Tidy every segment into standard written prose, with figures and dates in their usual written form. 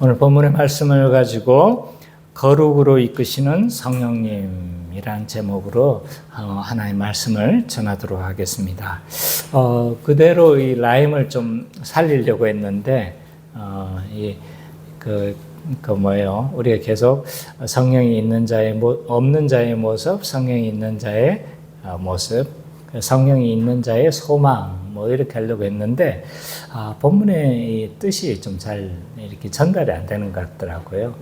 오늘 본문의 말씀을 가지고 거룩으로 이끄시는 성령님이란 제목으로 하나의 말씀을 전하도록 하겠습니다. 그대로 이 라임을 좀 살리려고 했는데 우리가 계속 성령이 있는 자의 없는 자의 모습, 성령이 있는 자의 모습, 성령이 있는 자의 소망, 이렇게 하려고 했는데, 본문의 뜻이 좀 잘 이렇게 전달이 안 되는 것 같더라고요.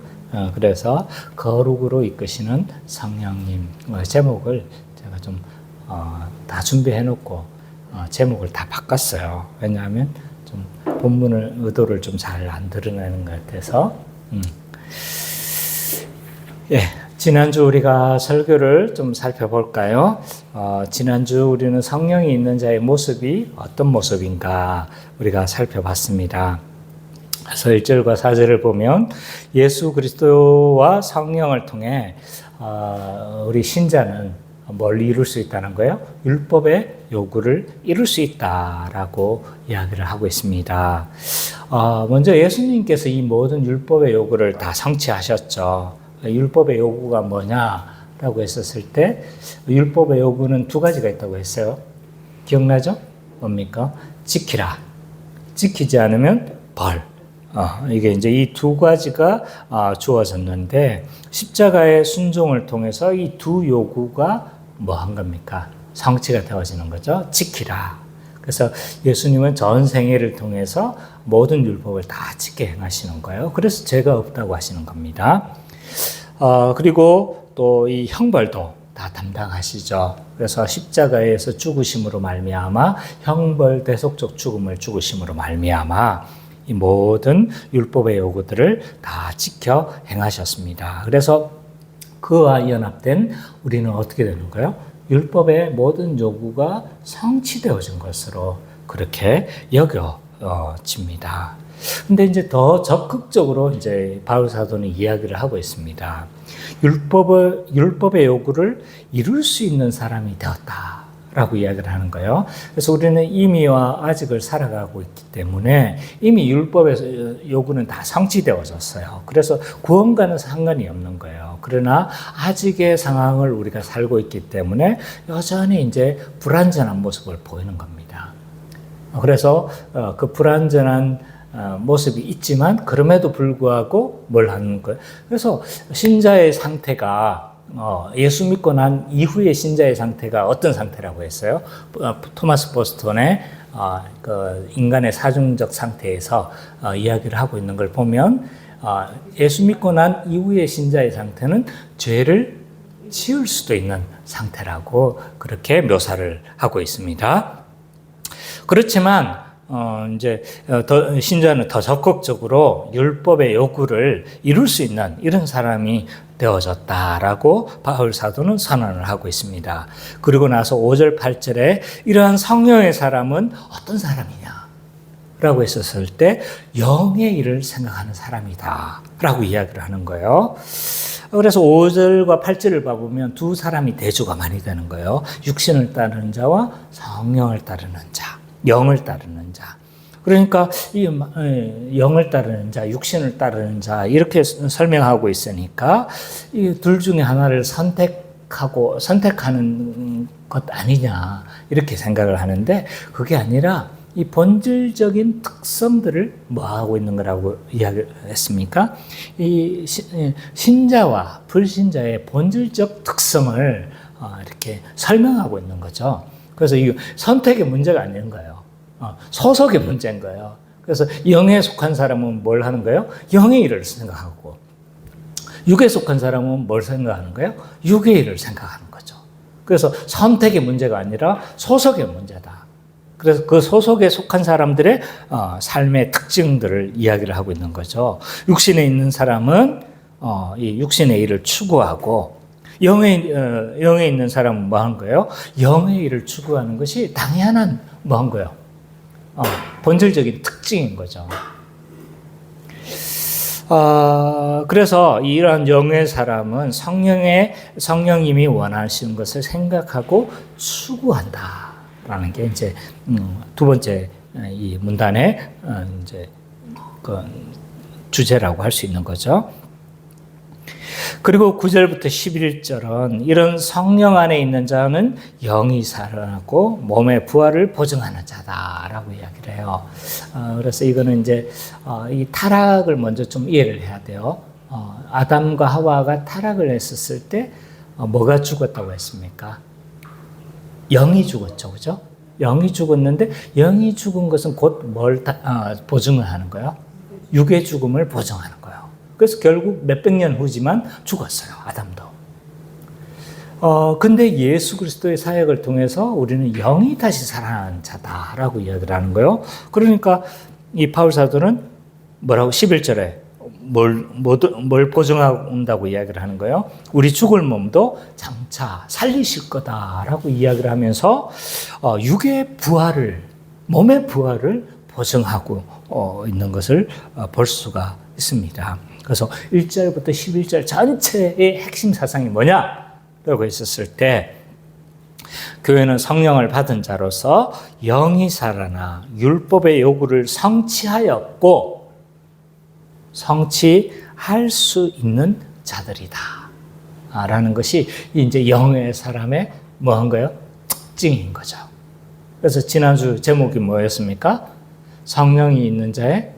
그래서 거룩으로 이끄시는 성령님 제목을 제가 좀 다 준비해 놓고 제목을 다 바꿨어요. 왜냐하면 좀 본문을 의도를 좀 잘 안 드러내는 것 같아서. 지난주 우리가 설교를 좀 살펴볼까요? 지난주 우리는 성령이 있는 자의 모습이 어떤 모습인가 우리가 살펴봤습니다. 그래서 1절과 4절을 보면 예수 그리스도와 성령을 통해 우리 신자는 뭘 이룰 수 있다는 거예요? 율법의 요구를 이룰 수 있다라고 이야기를 하고 있습니다. 먼저 예수님께서 이 모든 율법의 요구를 다 성취하셨죠. 율법의 요구가 뭐냐라고 했었을 때 율법의 요구는 두 가지가 있다고 했어요. 기억나죠? 뭡니까? 지키라. 지키지 않으면 벌. 이게 이제 이 두 가지가 주어졌는데 십자가의 순종을 통해서 이 두 요구가 뭐 한 겁니까? 성취가 되어지는 거죠. 지키라. 그래서 예수님은 전 생애를 통해서 모든 율법을 다 지켜 행하시는 거예요. 그래서 죄가 없다고 하시는 겁니다. 그리고 또 이 형벌도 다 담당하시죠. 그래서 십자가에서 죽으심으로 말미암아 형벌 대속적 죽음을 죽으심으로 말미암아 이 모든 율법의 요구들을 다 지켜 행하셨습니다. 그래서 그와 연합된 우리는 어떻게 되는 거예요? 율법의 모든 요구가 성취되어진 것으로 그렇게 여겨집니다. 근데 이제 더 적극적으로 이제 바울 사도는 이야기를 하고 있습니다. 율법의 요구를 이룰 수 있는 사람이 되었다라고 이야기를 하는 거예요. 그래서 우리는 이미와 아직을 살아가고 있기 때문에 이미 율법의 요구는 다 성취되어졌어요. 그래서 구원과는 상관이 없는 거예요. 그러나 아직의 상황을 우리가 살고 있기 때문에 여전히 이제 불완전한 모습을 보이는 겁니다. 그래서 그 불완전한 모습이 있지만 그럼에도 불구하고 뭘 하는 거예요? 그래서 신자의 상태가 예수 믿고 난 이후의 신자의 상태가 어떤 상태라고 했어요? 토마스 보스턴의 그 인간의 사중적 상태에서 이야기를 하고 있는 걸 보면 예수 믿고 난 이후의 신자의 상태는 죄를 지을 수도 있는 상태라고 그렇게 묘사를 하고 있습니다. 그렇지만 신자는 더 적극적으로 율법의 요구를 이룰 수 있는 이런 사람이 되어졌다라고 바울 사도는 선언을 하고 있습니다. 그리고 나서 5절, 8절에 이러한 성령의 사람은 어떤 사람이냐? 라고 했었을 때 영의 일을 생각하는 사람이다 라고 이야기를 하는 거예요. 그래서 5절과 8절을 봐보면 두 사람이 대조가 많이 되는 거예요. 육신을 따르는 자와 성령을 따르는 자. 영을 따르는 자. 그러니까 이 영을 따르는 자, 육신을 따르는 자 이렇게 설명하고 있으니까 이 둘 중에 하나를 선택하는 것 아니냐 이렇게 생각을 하는데 그게 아니라 이 본질적인 특성들을 뭐 하고 있는 거라고 이야기했습니까? 이 신자와 불신자의 본질적 특성을 이렇게 설명하고 있는 거죠. 그래서 이 선택의 문제가 아닌 거예요. 소속의 문제인 거예요. 그래서 영에 속한 사람은 뭘 하는 거예요? 영의 일을 생각하고 육에 속한 사람은 뭘 생각하는 거예요? 육의 일을 생각하는 거죠. 그래서 선택의 문제가 아니라 소속의 문제다. 그래서 그 소속에 속한 사람들의 삶의 특징들을 이야기를 하고 있는 거죠. 육신에 있는 사람은 이 육신의 일을 추구하고 영에 있는 사람은 뭐 하는 거예요? 영의 일을 추구하는 것이 당연한 뭐 한 거예요? 본질적인 특징인 거죠. 그래서 이러한 영의 사람은 성령님이 원하시는 것을 생각하고 추구한다라는 게 이제 두 번째 이 문단의 이제 그 주제라고 할 수 있는 거죠. 그리고 9절부터 11절은 이런 성령 안에 있는 자는 영이 살아나고 몸의 부활을 보증하는 자다라고 이야기를 해요. 그래서 이거는 이제 이 타락을 먼저 좀 이해를 해야 돼요. 아담과 하와가 타락을 했었을 때 뭐가 죽었다고 했습니까? 영이 죽었죠, 그죠? 영이 죽었는데 영이 죽은 것은 곧 뭘 보증을 하는 거예요? 육의 죽음을 보증하는 거예요. 그래서 결국 몇백 년 후지만 죽었어요, 아담도. 근데 예수 그리스도의 사역을 통해서 우리는 영이 다시 살아난 자다라고 이야기를 하는 거예요. 그러니까 이 바울 사도는 뭐라고 11절에 뭘 보증한다고 이야기를 하는 거예요? 우리 죽을 몸도 장차 살리실 거다라고 이야기를 하면서 육의 부활을, 몸의 부활을 보증하고 있는 것을 볼 수가 있습니다. 그래서 1절부터 11절 전체의 핵심 사상이 뭐냐? 라고 했었을 때 교회는 성령을 받은 자로서 영이 살아나 율법의 요구를 성취하였고 성취할 수 있는 자들이다 라는 것이 이제 영의 사람의 뭐한 거예요? 특징인 거죠. 그래서 지난주 제목이 뭐였습니까? 성령이 있는 자의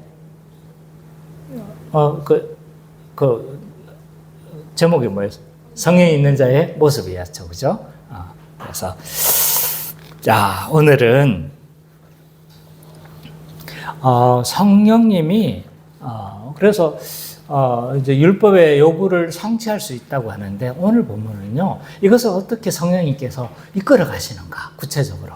제목이 뭐였어요? 성령이 있는 자의 모습이었죠, 그죠? 그래서 자, 오늘은 성령님이 그래서 이제 율법의 요구를 성취할 수 있다고 하는데 오늘 본문은요, 이것을 어떻게 성령님께서 이끌어 가시는가, 구체적으로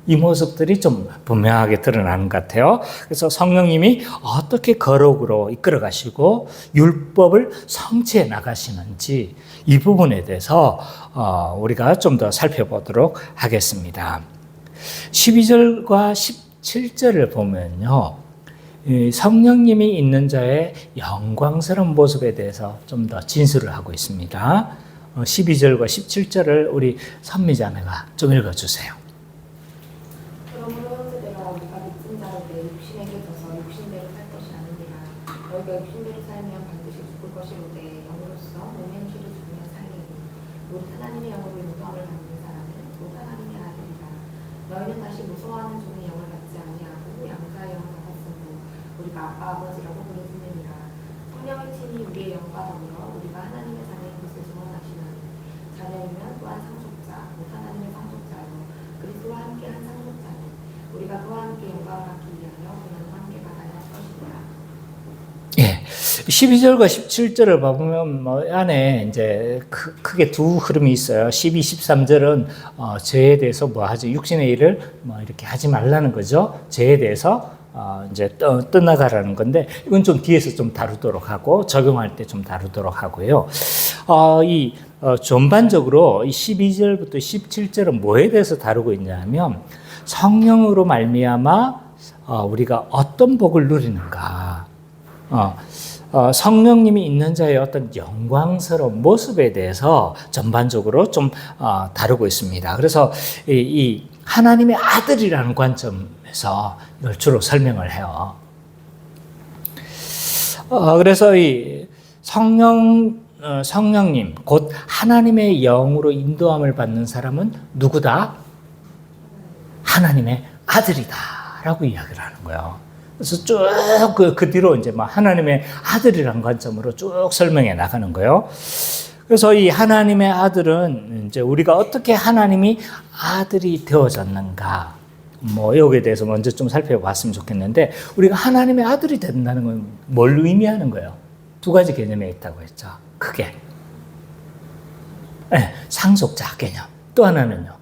이 모습들이 좀 분명하게 드러나는 것 같아요. 그래서 성령님이 어떻게 거룩으로 이끌어 가시고 율법을 성취해 나가시는지 이 부분에 대해서 우리가 좀 더 살펴보도록 하겠습니다. 12절과 17절을 보면요, 성령님이 있는 자의 영광스러운 모습에 대해서 좀 더 진술을 하고 있습니다. 12절과 17절을 우리 선미자매가 좀 읽어주세요. 그러므로 내가 우리가 믿은 자를 내 육신에게 져서 육신대로 살 것이 아니니라. 너희가 육신대로 살면 반드시 죽을 것이로되 영으로서 몸의 키를 죽으면 살리니 곧 하나님의 영으로 인도함을 받는 사람은 곧 하나님의 아들이라. 너희는 다시 무서워하는 종의 영을 받지 아니하고 양자의 영을 받았으므로 우리가 아빠 아버지라고 부르짖느니라. 성령의 친히 우리의 영과 더불어 우리가 하나님의 자녀인 것을 증언하시나니 자녀이면 또한 상속자 곧 하나님의 상속자요 그리스도와 함께 한 상속자니 우리가 그와 함께 영광을 받기 위하여 그는 함께 받아야 할 것이니라. 예, 12절과 17절을 보면 뭐 안에 이제 크게 두 흐름이 있어요. 12, 13절은 죄에 대해서 뭐 하죠? 육신의 일을 뭐 이렇게 하지 말라는 거죠. 죄에 대해서 이제 떠나가라는 건데 이건 좀 뒤에서 좀 다루도록 하고 적용할 때 좀 다루도록 하고요. 전반적으로 이 12절부터 17절은 뭐에 대해서 다루고 있냐면 성령으로 말미암아 우리가 어떤 복을 누리는가, 성령님이 있는 자의 어떤 영광스러운 모습에 대해서 전반적으로 좀 다루고 있습니다. 그래서 이 하나님의 아들이라는 관점에서 이걸 주로 설명을 해요. 그래서 이 성령님, 곧 하나님의 영으로 인도함을 받는 사람은 누구다? 하나님의 아들이다라고 이야기를 하는 거예요. 그래서 쭉 그 뒤로 이제 막 하나님의 아들이라는 관점으로 쭉 설명해 나가는 거예요. 그래서 이 하나님의 아들은 이제 우리가 어떻게 하나님이 아들이 되어졌는가, 뭐 여기에 대해서 먼저 좀 살펴봤으면 좋겠는데, 우리가 하나님의 아들이 된다는 건 뭘 의미하는 거예요? 두 가지 개념이 있다고 했죠. 크게. 네, 상속자 개념. 또 하나는요,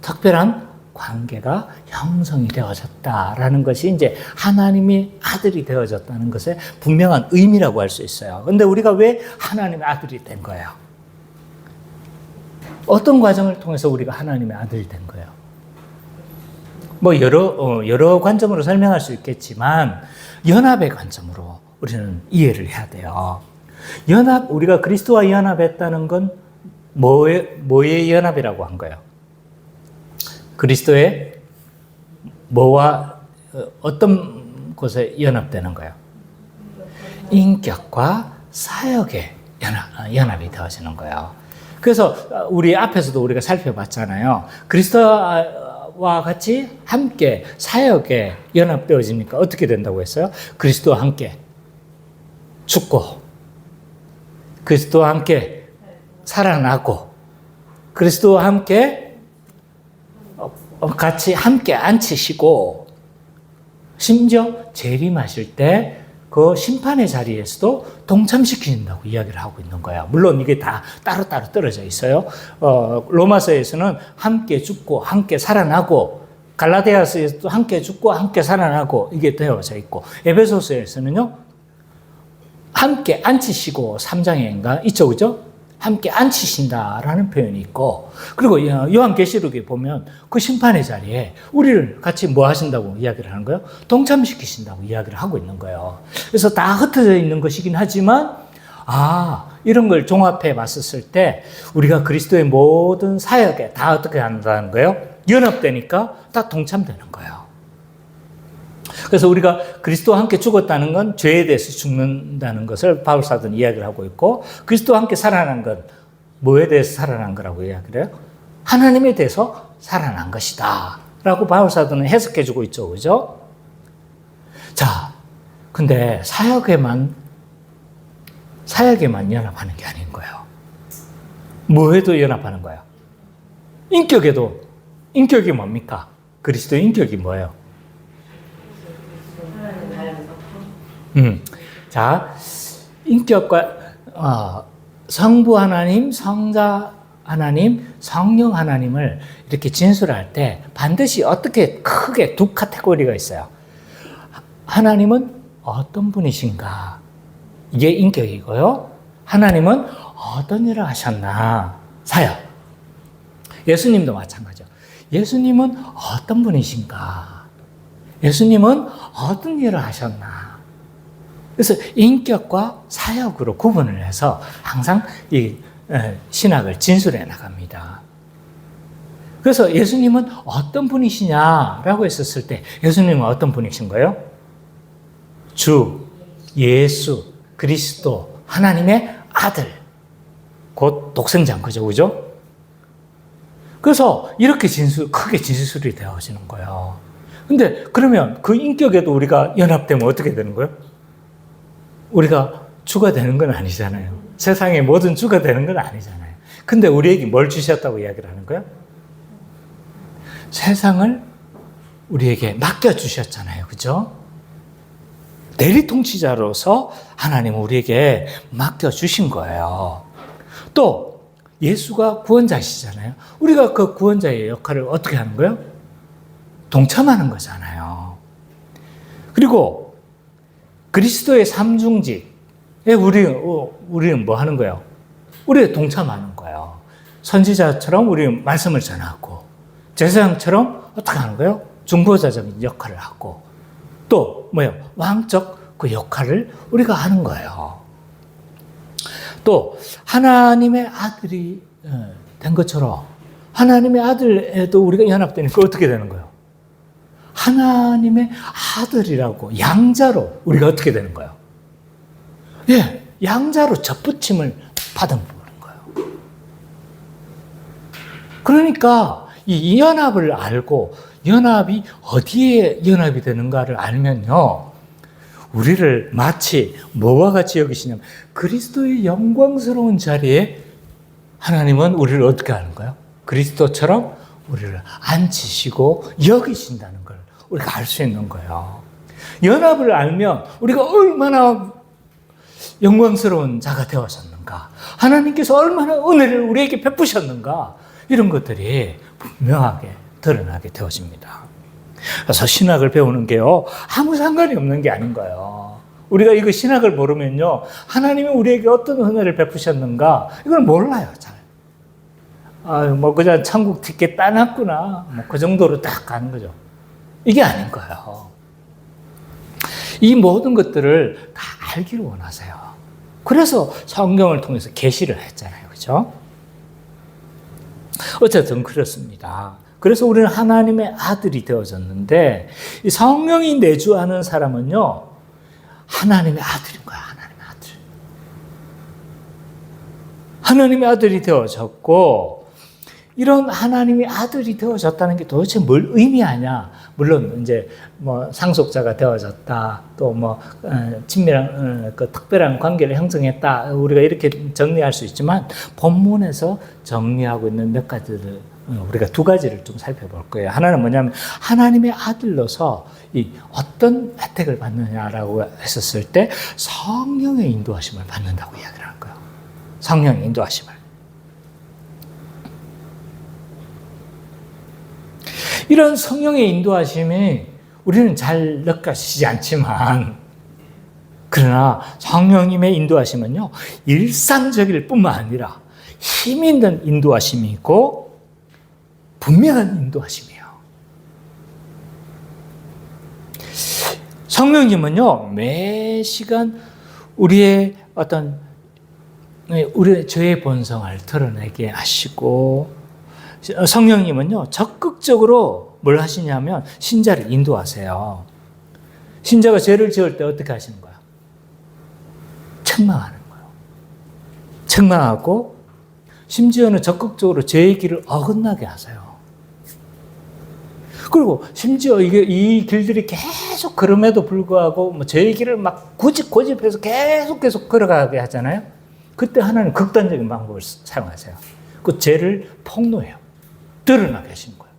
특별한 관계가 형성이 되어졌다라는 것이 이제 하나님의 아들이 되어졌다는 것의 분명한 의미라고 할 수 있어요. 근데 우리가 왜 하나님의 아들이 된 거예요? 어떤 과정을 통해서 우리가 하나님의 아들이 된 거예요? 뭐 여러 관점으로 설명할 수 있겠지만 연합의 관점으로 우리는 이해를 해야 돼요. 우리가 그리스도와 연합했다는 건 뭐의 연합이라고 한 거예요? 그리스도의 뭐와 어떤 곳에 연합되는 거예요? 인격과 사역의 연합이 되어지는 거예요. 그래서 우리 앞에서도 우리가 살펴봤잖아요. 그리스도와 같이 함께 사역에 연합되어지니까 어떻게 된다고 했어요? 그리스도와 함께 죽고, 그리스도와 함께 살아나고, 그리스도와 함께 같이 함께 앉히시고, 심지어 재림하실 때 그 심판의 자리에서도 동참시키신다고 이야기를 하고 있는 거예요. 물론 이게 다 따로따로 떨어져 있어요. 로마서에서는 함께 죽고 함께 살아나고, 갈라디아서에서도 함께 죽고 함께 살아나고 이게 되어져 있고, 에베소서에서는요 함께 앉히시고, 3장인가 있죠, 그죠? 함께 앉히신다라는 표현이 있고, 그리고 요한계시록에 보면 그 심판의 자리에 우리를 같이 뭐 하신다고 이야기를 하는 거예요? 동참시키신다고 이야기를 하고 있는 거예요. 그래서 다 흩어져 있는 것이긴 하지만, 이런 걸 종합해 봤었을 때 우리가 그리스도의 모든 사역에 다 어떻게 한다는 거예요? 연합되니까 다 동참되는 거예요. 그래서 우리가 그리스도와 함께 죽었다는 건 죄에 대해서 죽는다는 것을 바울 사도는 이야기를 하고 있고, 그리스도와 함께 살아난 건 뭐에 대해서 살아난 거라고 이야기를 해요? 하나님에 대해서 살아난 것이다 라고 바울 사도는 해석해 주고 있죠, 그죠? 자, 근데 사역에만 연합하는 게 아닌 거예요. 뭐에도 연합하는 거예요? 인격이 뭡니까? 그리스도의 인격이 뭐예요? 자, 인격과 성부 하나님, 성자 하나님, 성령 하나님을 이렇게 진술할 때 반드시 어떻게 크게 두 카테고리가 있어요. 하나님은 어떤 분이신가? 이게 인격이고요. 하나님은 어떤 일을 하셨나? 사역. 예수님도 마찬가지죠. 예수님은 어떤 분이신가? 예수님은 어떤 일을 하셨나? 그래서 인격과 사역으로 구분을 해서 항상 이 신학을 진술해 나갑니다. 그래서 예수님은 어떤 분이시냐라고 했었을 때 예수님은 어떤 분이신 거예요? 주, 예수, 그리스도, 하나님의 아들, 곧 독생자인 거죠, 그죠? 그래서 이렇게 크게 진술이 되어지는 거예요. 근데 그러면 그 인격에도 우리가 연합되면 어떻게 되는 거예요? 우리가 주가 되는 건 아니잖아요. 세상의 모든 주가 되는 건 아니잖아요. 근데 우리에게 뭘 주셨다고 이야기를 하는 거예요? 세상을 우리에게 맡겨주셨잖아요. 그죠? 대리통치자로서 하나님은 우리에게 맡겨주신 거예요. 또 예수가 구원자시잖아요. 우리가 그 구원자의 역할을 어떻게 하는 거예요? 동참하는 거잖아요. 그리고 그리스도의 삼중직에 우리는 뭐 하는 거예요? 우리가 동참하는 거예요. 선지자처럼 우리는 말씀을 전하고, 제사장처럼 어떻게 하는 거예요? 중보자적인 역할을 하고, 또 뭐예요? 왕적 그 역할을 우리가 하는 거예요. 또 하나님의 아들이 된 것처럼 하나님의 아들에도 우리가 연합되니까 어떻게 되는 거예요? 하나님의 아들이라고 양자로 우리가 어떻게 되는 거예요? 예, 양자로 접붙임을 받은 거예요. 그러니까 이 연합을 알고 연합이 어디에 연합이 되는가를 알면요, 우리를 마치 뭐와 같이 여기시냐면 그리스도의 영광스러운 자리에 하나님은 우리를 어떻게 하는 거예요? 그리스도처럼 우리를 앉히시고 여기신다는 걸 우리가 알 수 있는 거예요. 연합을 알면 우리가 얼마나 영광스러운 자가 되었었는가, 하나님께서 얼마나 은혜를 우리에게 베푸셨는가, 이런 것들이 분명하게 드러나게 되어집니다. 그래서 신학을 배우는 게요, 아무 상관이 없는 게 아닌 거예요. 우리가 이거 신학을 모르면요, 하나님이 우리에게 어떤 은혜를 베푸셨는가, 이걸 몰라요, 잘. 그냥 천국 티켓 따놨구나. 그 정도로 딱 가는 거죠. 이게 아닌 거예요. 이 모든 것들을 다 알기를 원하세요. 그래서 성경을 통해서 계시를 했잖아요. 그죠? 어쨌든 그렇습니다. 그래서 우리는 하나님의 아들이 되어졌는데, 이 성령이 내주하는 사람은요, 하나님의 아들인 거야, 하나님의 하나님의 아들이 되어졌고, 이런 하나님의 아들이 되어졌다는 게 도대체 뭘 의미하냐? 물론 이제 뭐 상속자가 되어졌다, 또 뭐 친밀한 그 특별한 관계를 형성했다, 우리가 이렇게 정리할 수 있지만 본문에서 정리하고 있는 몇 가지를 우리가 두 가지를 좀 살펴볼 거예요. 하나는 뭐냐면 하나님의 아들로서 이 어떤 혜택을 받느냐라고 했었을 때 성령의 인도하심을 받는다고 이야기를 하는 거예요. 성령의 인도하심을. 이런 성령의 인도하심이 우리는 잘 느껴지지 않지만, 그러나 성령님의 인도하심은요, 일상적일 뿐만 아니라 힘 있는 인도하심이 있고 분명한 인도하심이에요. 성령님은요, 매 시간 우리의 우리의 죄의 본성을 드러내게 하시고, 성령님은요, 적극적으로 뭘 하시냐면 신자를 인도하세요. 신자가 죄를 지을 때 어떻게 하시는 거야? 책망하는 거예요. 책망하고 심지어는 적극적으로 죄의 길을 어긋나게 하세요. 그리고 심지어 이 길들이 계속 걸음에도 불구하고 뭐 죄의 길을 막 고집해서 계속 걸어가게 하잖아요. 그때 하나님 극단적인 방법을 사용하세요. 그 죄를 폭로해요. 드러나게 하시는 거예요.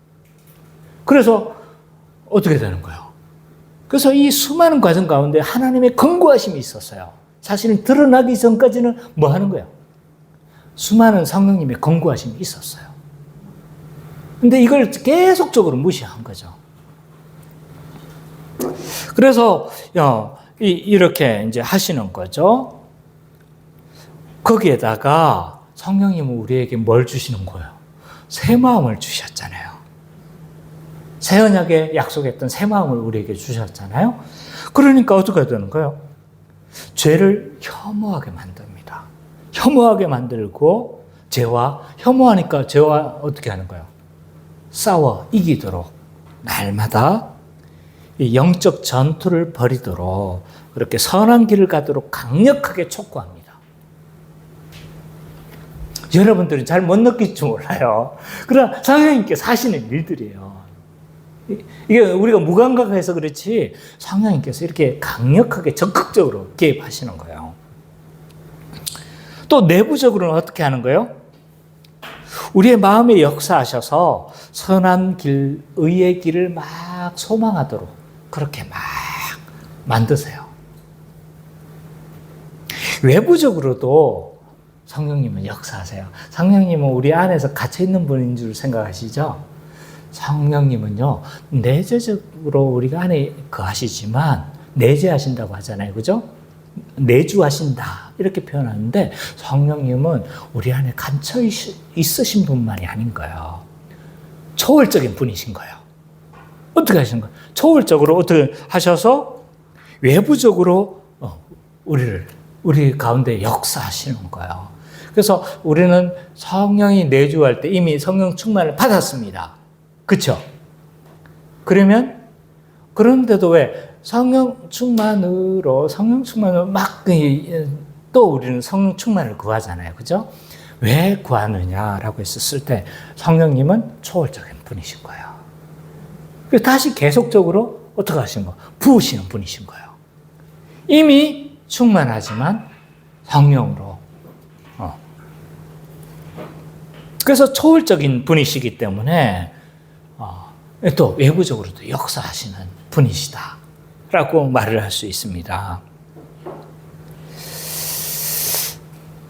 그래서 어떻게 되는 거예요? 그래서 이 수많은 과정 가운데 하나님의 권고하심이 있었어요. 사실은 드러나기 전까지는 뭐 하는 거예요? 수많은 성령님의 권고하심이 있었어요. 근데 이걸 계속적으로 무시한 거죠. 그래서 이렇게 이제 하시는 거죠. 거기에다가 성령님은 우리에게 뭘 주시는 거예요? 새 마음을 주셨잖아요. 새 언약에 약속했던 새 마음을 우리에게 주셨잖아요. 그러니까 어떻게 되는 거예요? 죄를 혐오하게 만듭니다. 혐오하게 만들고 혐오하니까 죄와 어떻게 하는 거예요? 싸워 이기도록 날마다 영적 전투를 벌이도록 그렇게 선한 길을 가도록 강력하게 촉구합니다. 여러분들은 잘 못 느낄지 몰라요. 그러나 성령님께서 하시는 일들이에요. 이게 우리가 무감각해서 그렇지 성령님께서 이렇게 강력하게 적극적으로 개입하시는 거예요. 또 내부적으로는 어떻게 하는 거예요? 우리의 마음에 역사하셔서 선한 길, 의의 길을 막 소망하도록 그렇게 막 만드세요. 외부적으로도 성령님은 역사하세요. 성령님은 우리 안에서 갇혀있는 분인 줄 생각하시죠? 성령님은요, 내재적으로 우리가 안에 거하시지만 내재하신다고 하잖아요. 그죠? 내주하신다. 이렇게 표현하는데 성령님은 우리 안에 갇혀 있으신 분만이 아닌 거예요. 초월적인 분이신 거예요. 어떻게 하시는 거예요? 초월적으로 어떻게 하셔서 외부적으로 우리 가운데 역사하시는 거예요. 그래서 우리는 성령이 내주할 때 이미 성령 충만을 받았습니다. 그렇죠? 그런데도 왜 성령 충만으로 막 또 우리는 성령 충만을 구하잖아요. 그죠? 왜 구하느냐라고 했었을 때 성령님은 초월적인 분이신 거예요. 그래서 다시 계속적으로 어떻게 하시는 거예요? 부으시는 분이신 거예요. 이미 충만하지만 성령으로. 그래서 초월적인 분이시기 때문에 또 외부적으로도 역사하시는 분이시다라고 말을 할 수 있습니다.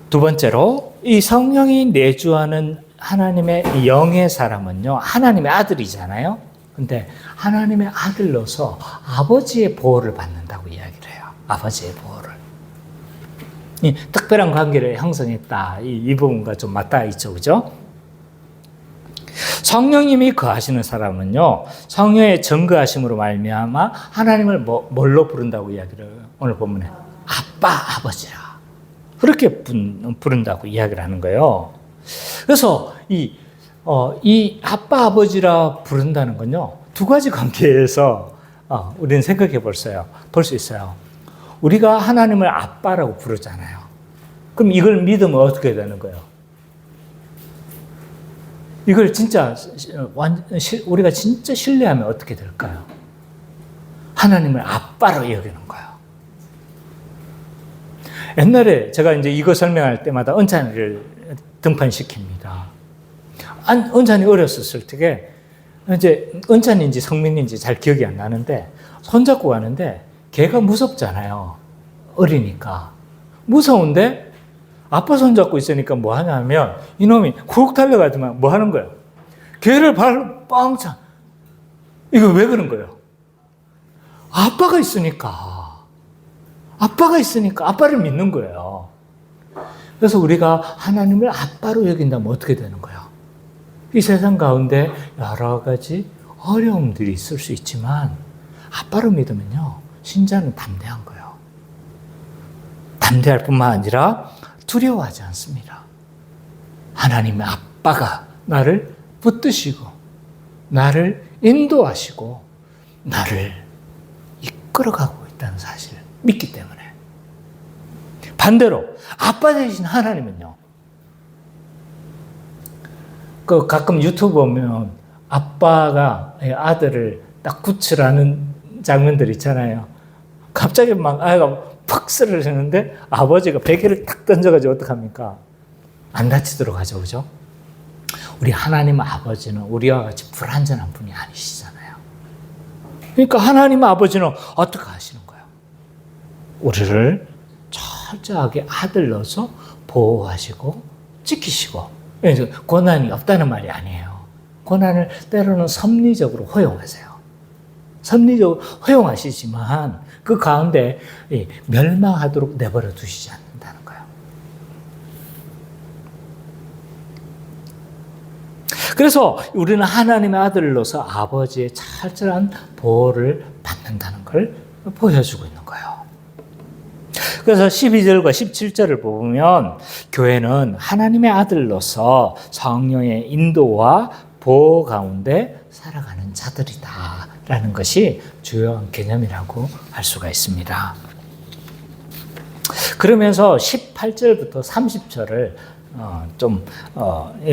두 번째로 이 성령이 내주하는 하나님의 영의 사람은요, 하나님의 아들이잖아요. 근데 하나님의 아들로서 아버지의 보호를 받는다고 이야기를 해요. 아버지의 보호를. 이 특별한 관계를 형성했다. 이 부분과 좀 맞닿아 있죠. 그죠? 성령님이 거하시는 사람은요, 성령의 증거하심으로 말미암아 하나님을 뭘로 부른다고 이야기를 해요. 오늘 본문에 아빠, 아버지라. 그렇게 부른다고 이야기를 하는 거예요. 그래서 이 아빠, 아버지라 부른다는 건요, 두 가지 관계에서 우리는 생각해 볼 수 있어요. 우리가 하나님을 아빠라고 부르잖아요. 그럼 이걸 믿으면 어떻게 되는 거예요? 이걸 진짜 우리가 진짜 신뢰하면 어떻게 될까요? 하나님을 아빠로 여기는 거예요. 옛날에 제가 이제 이거 설명할 때마다 은찬이를 등판시킵니다. 은찬이 어렸었을 적에 이제 은찬인지 성민인지 잘 기억이 안 나는데 손잡고 가는데 걔가 무섭잖아요. 어리니까. 무서운데 아빠 손잡고 있으니까 뭐 하냐면 이놈이 훅 달려가지만 뭐 하는 거예요? 걔를 발로 빵차. 이거 왜 그런 거예요? 아빠가 있으니까 아빠를 믿는 거예요. 그래서 우리가 하나님을 아빠로 여긴다면 어떻게 되는 거예요? 이 세상 가운데 여러 가지 어려움들이 있을 수 있지만 아빠로 믿으면요, 신자는 담대한 거예요. 담대할 뿐만 아니라 두려워하지 않습니다. 하나님의 아빠가 나를 붙드시고 나를 인도하시고 나를 이끌어가고 있다는 사실을 믿기 때문에. 반대로 아빠 되신 하나님은요, 가끔 유튜브 보면 아빠가 아들을 딱 구출하는 장면들 있잖아요. 갑자기 막 아이가 팍 쓰러지는데 아버지가 베개를 탁 던져가지고 어떡합니까? 안 다치도록 하죠, 그죠? 우리 하나님 아버지는 우리와 같이 불완전한 분이 아니시잖아요. 그러니까 하나님 아버지는 어떻게 하시는 거예요? 우리를 철저하게 아들로서 보호하시고 지키시고, 고난이 없다는 말이 아니에요. 고난을 때로는 섭리적으로 허용하세요. 섭리적으로 허용하시지만 그 가운데 멸망하도록 내버려 두시지 않는다는 거예요. 그래서 우리는 하나님의 아들로서 아버지의 철저한 보호를 받는다는 걸 보여주고 있는 거예요. 그래서 12절과 17절을 보면 교회는 하나님의 아들로서 성령의 인도와 보호 가운데 살아가는 자들이다라는 것이 주요한 개념이라고 할 수가 있습니다. 그러면서 18절부터 30절을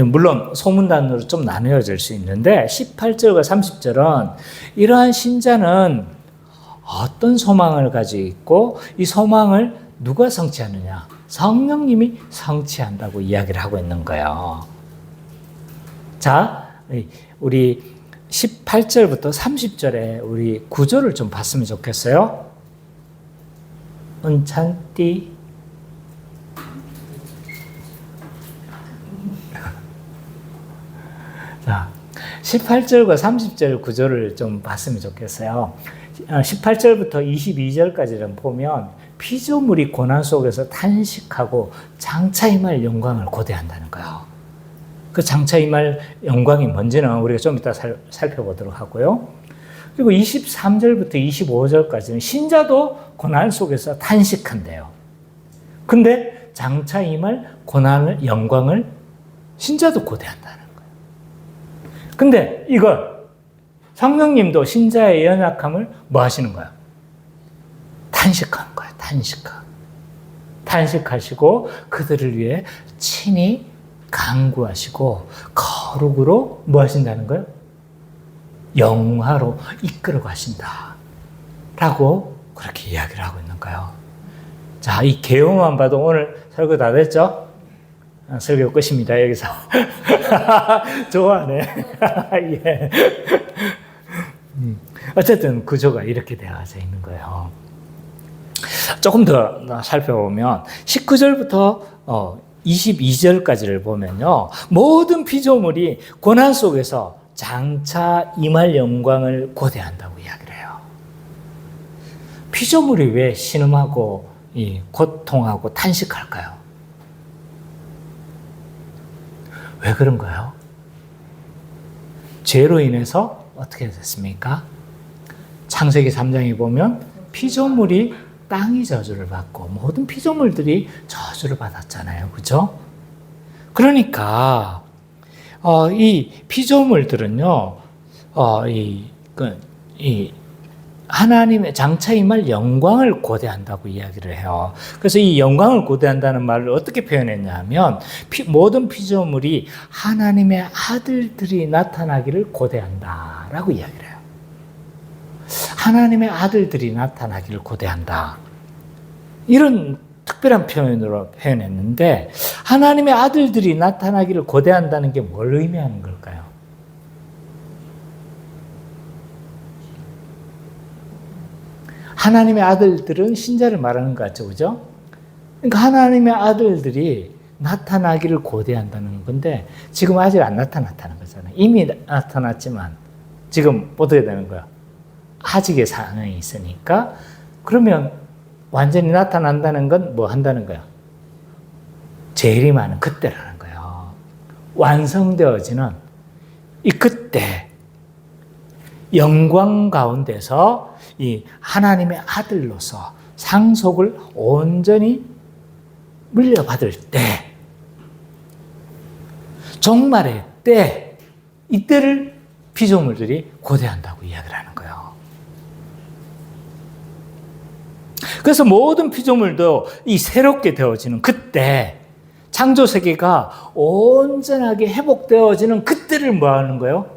물론 소문단으로 좀 나누어질 수 있는데 18절과 30절은 이러한 신자는 어떤 소망을 가지고 있고 이 소망을 누가 성취하느냐? 성령님이 성취한다고 이야기를 하고 있는 거예요. 자, 우리 18절부터 30절에 우리 구절을 좀 봤으면 좋겠어요. 은찬띠. 자, 18절과 30절 구절을 좀 봤으면 좋겠어요. 18절부터 22절까지를 보면 피조물이 고난 속에서 탄식하고 장차 임할 영광을 고대한다는 거예요. 그 장차 임할 영광이 뭔지는 우리가 좀 이따 살펴보도록 하고요. 그리고 23절부터 25절까지는 신자도 고난 속에서 탄식한대요. 근데 장차 임할 고난을, 영광을 신자도 고대한다는 거예요. 근데 이걸 성령님도 신자의 연약함을 뭐 하시는 거예요? 탄식하는 거예요. 탄식하시고 그들을 위해 친히 간구하시고 거룩으로 뭐 하신다는 거예요? 영화로 이끌어 가신다 라고 그렇게 이야기를 하고 있는 거예요. 자, 이 개요만 봐도 오늘 설교 다 됐죠? 설교 끝입니다. 여기서. 좋아하네. 예. 어쨌든 구조가 이렇게 되어져 있는 거예요. 조금 더 살펴보면 19절부터 22절까지를 보면요, 모든 피조물이 고난 속에서 장차 임할 영광을 고대한다고 이야기를 해요. 피조물이 왜 신음하고 고통하고 탄식할까요? 왜 그런가요? 죄로 인해서 어떻게 됐습니까? 창세기 3장에 보면 피조물이 땅이 저주를 받고 모든 피조물들이 저주를 받았잖아요. 그죠? 그러니까 이 피조물들은요, 하나님의 장차 임할 영광을 고대한다고 이야기를 해요. 그래서 이 영광을 고대한다는 말을 어떻게 표현했냐 하면 모든 피조물이 하나님의 아들들이 나타나기를 고대한다라고 이야기를 해요. 하나님의 아들들이 나타나기를 고대한다. 이런 특별한 표현으로 표현했는데 하나님의 아들들이 나타나기를 고대한다는 게 뭘 의미하는 걸까요? 하나님의 아들들은 신자를 말하는 것 같죠, 그죠? 그러니까 하나님의 아들들이 나타나기를 고대한다는 건데 지금 아직 안 나타났다는 거잖아요. 이미 나타났지만 지금 어떻게 되는 거야? 아직의 상황이 있으니까 그러면 완전히 나타난다는 건 뭐 한다는 거야? 재림하는 그때라는 거예요. 완성되어지는 이 그때 영광 가운데서 이 하나님의 아들로서 상속을 온전히 물려받을 때, 종말의 때, 이때를 피조물들이 고대한다고 이야기를 하는 거예요. 그래서 모든 피조물도 이 새롭게 되어지는 그때, 창조세계가 온전하게 회복되어지는 그때를 뭐 하는 거예요?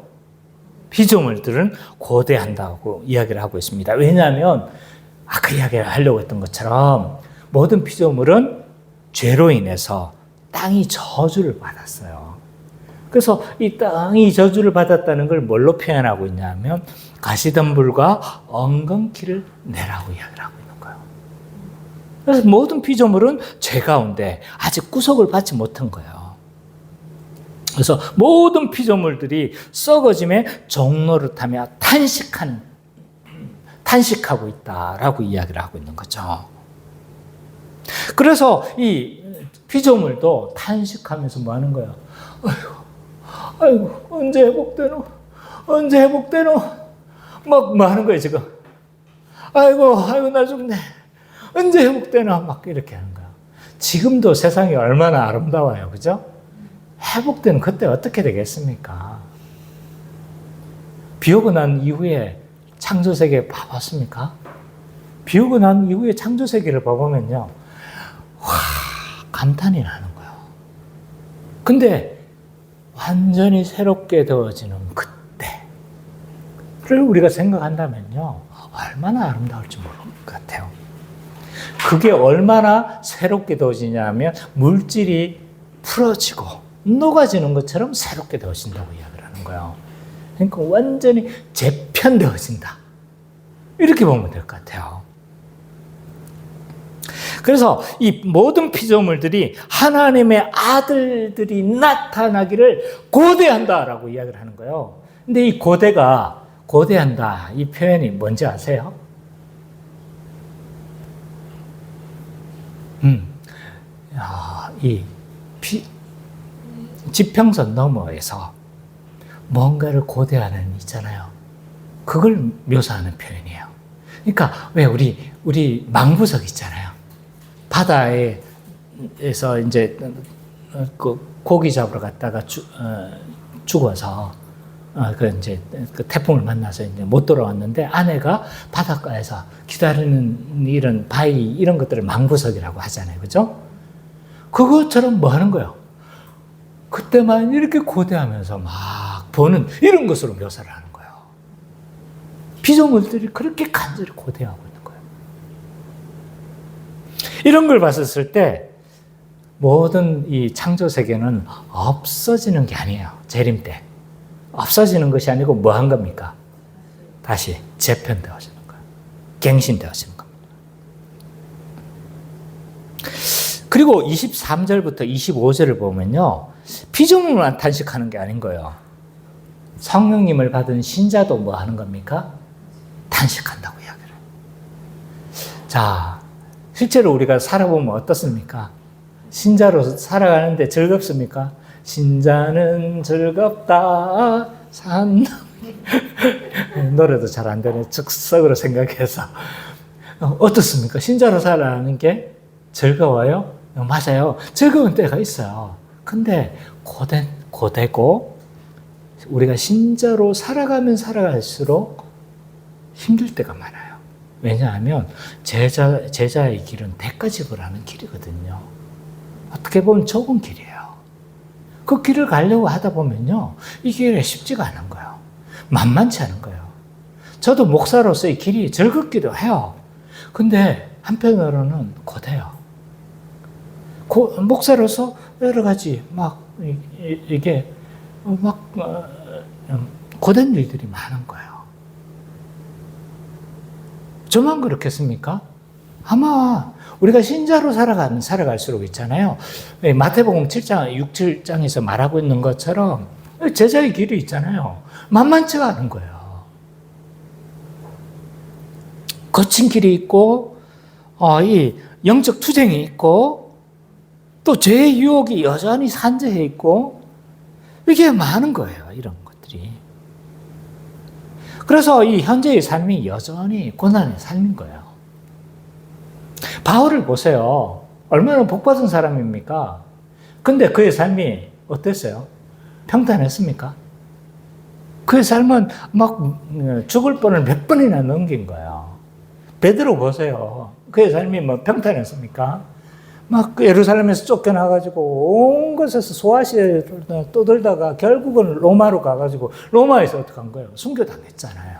피조물들은 고대한다고 이야기를 하고 있습니다. 왜냐하면 아까 이야기를 하려고 했던 것처럼 모든 피조물은 죄로 인해서 땅이 저주를 받았어요. 그래서 이 땅이 저주를 받았다는 걸 뭘로 표현하고 있냐면 가시덤불과 엉겅퀴를 내라고 이야기를 하고 있는 거예요. 그래서 모든 피조물은 죄 가운데 아직 구속을 받지 못한 거예요. 그래서 모든 피조물들이 썩어짐의 종노릇하며 탄식하고 있다라고 이야기를 하고 있는 거죠. 그래서 이 피조물도 탄식하면서 뭐 하는 거예요? 아이고, 언제 회복되노? 언제 회복되노? 막 뭐 하는 거예요, 지금. 아이고, 나 죽네. 언제 회복되나? 막 이렇게 하는 거예요. 지금도 세상이 얼마나 아름다워요, 그죠? 회복되는 그때 어떻게 되겠습니까? 비 오고 난 이후에 창조세계 봐봤습니까? 비 오고 난 이후에 창조세계를 봐보면요. 와, 감탄이 나는 거예요. 근데 완전히 새롭게 되어지는 그때를 우리가 생각한다면요. 얼마나 아름다울지 모를 것 같아요. 그게 얼마나 새롭게 되어지냐 하면 물질이 풀어지고 녹아지는 것처럼 새롭게 되어진다고 이야기를 하는 거예요. 그러니까 완전히 재편되어진다. 이렇게 보면 될 것 같아요. 그래서 이 모든 피조물들이 하나님의 아들들이 나타나기를 고대한다라고 이야기를 하는 거예요. 근데 이 고대한다, 이 표현이 뭔지 아세요? 지평선 너머에서 뭔가를 고대하는 있잖아요. 그걸 묘사하는 표현이에요. 그러니까 왜 우리 망부석 있잖아요. 바다에서 이제 그 고기 잡으러 갔다가 죽어서 이제 그 태풍을 만나서 이제 못 돌아왔는데 아내가 바닷가에서 기다리는 이런 바위 이런 것들을 망부석이라고 하잖아요. 그죠? 그것처럼 뭐 하는 거예요? 그때만 이렇게 고대하면서 막 보는 이런 것으로 묘사를 하는 거예요. 피조물들이 그렇게 간절히 고대하고 있는 거예요. 이런 걸 봤었을 때 모든 이 창조세계는 없어지는 게 아니에요. 재림 때. 없어지는 것이 아니고 뭐 한 겁니까? 다시 재편되어지는 거예요. 갱신되어지는 겁니다. 그리고 23절부터 25절을 보면요. 피조물만 탄식하는 게 아닌 거예요. 성령님을 받은 신자도 뭐 하는 겁니까? 탄식한다고 이야기를 해요. 자, 실제로 우리가 살아보면 어떻습니까? 신자로 살아가는데 즐겁습니까? 신자는 즐겁다. 노래도 잘 안 되네. 즉석으로 생각해서. 어떻습니까? 신자로 살아가는 게 즐거워요? 맞아요. 즐거운 때가 있어요. 근데 고되고 우리가 신자로 살아가면 살아갈수록 힘들 때가 많아요. 왜냐하면 제자의 길은 대가집을 길이거든요. 어떻게 보면 좁은 길이에요. 그 길을 가려고 하다 보면요, 이 길이 쉽지가 않은 거예요. 만만치 않은 거예요. 저도 목사로서 이 길이 즐겁기도 해요. 근데 한편으로는 고돼요. 목사로서 여러 가지 이게 고된 일들이 많은 거예요. 저만 그렇겠습니까? 아마 우리가 신자로 살아갈수록 있잖아요. 마태복음 7장, 6, 7장에서 말하고 있는 것처럼 제자의 길이 있잖아요. 만만치가 않은 거예요. 거친 길이 있고, 이 영적 투쟁이 있고, 또 죄의 유혹이 여전히 산재해 있고, 이게 많은 거예요. 이런 것들이. 그래서 이 현재의 삶이 여전히 고난의 삶인 거예요. 바울을 보세요. 얼마나 복받은 사람입니까? 근데 그의 삶이 어땠어요? 평탄했습니까? 그의 삶은 죽을 뻔을 몇 번이나 넘긴 거예요. 베드로 보세요. 그의 삶이 평탄했습니까? 예루살렘에서 쫓겨나가지고 온 곳에서 소아시에 떠들다가 결국은 로마로 가가지고 로마에서 어떻게 한 거예요? 순교당했잖아요.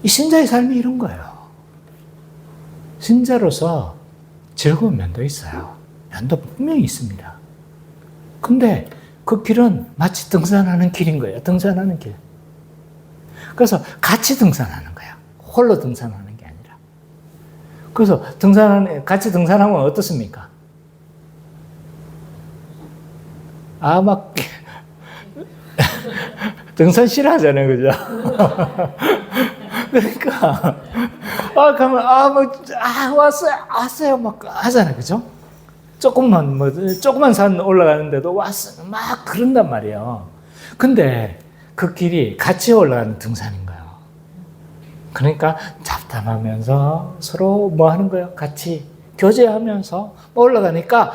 이 신자의 삶이 이런 거예요. 신자로서 즐거운 면도 있어요. 면도 분명히 있습니다. 근데 그 길은 마치 등산하는 길인 거예요. 등산하는 길. 그래서 같이 등산하는 거예요. 홀로 등산하는 게 아니라. 그래서 같이 등산하면 어떻습니까? 등산 싫어하잖아요. 그죠? 그러니까, 가면, 왔어요. 하잖아요. 그죠? 조그만 산 올라가는데도 왔어. 그런단 말이에요. 근데 그 길이 같이 올라가는 등산인 거예요. 그러니까 잡담하면서 서로 하는 거예요? 같이 교제하면서 올라가니까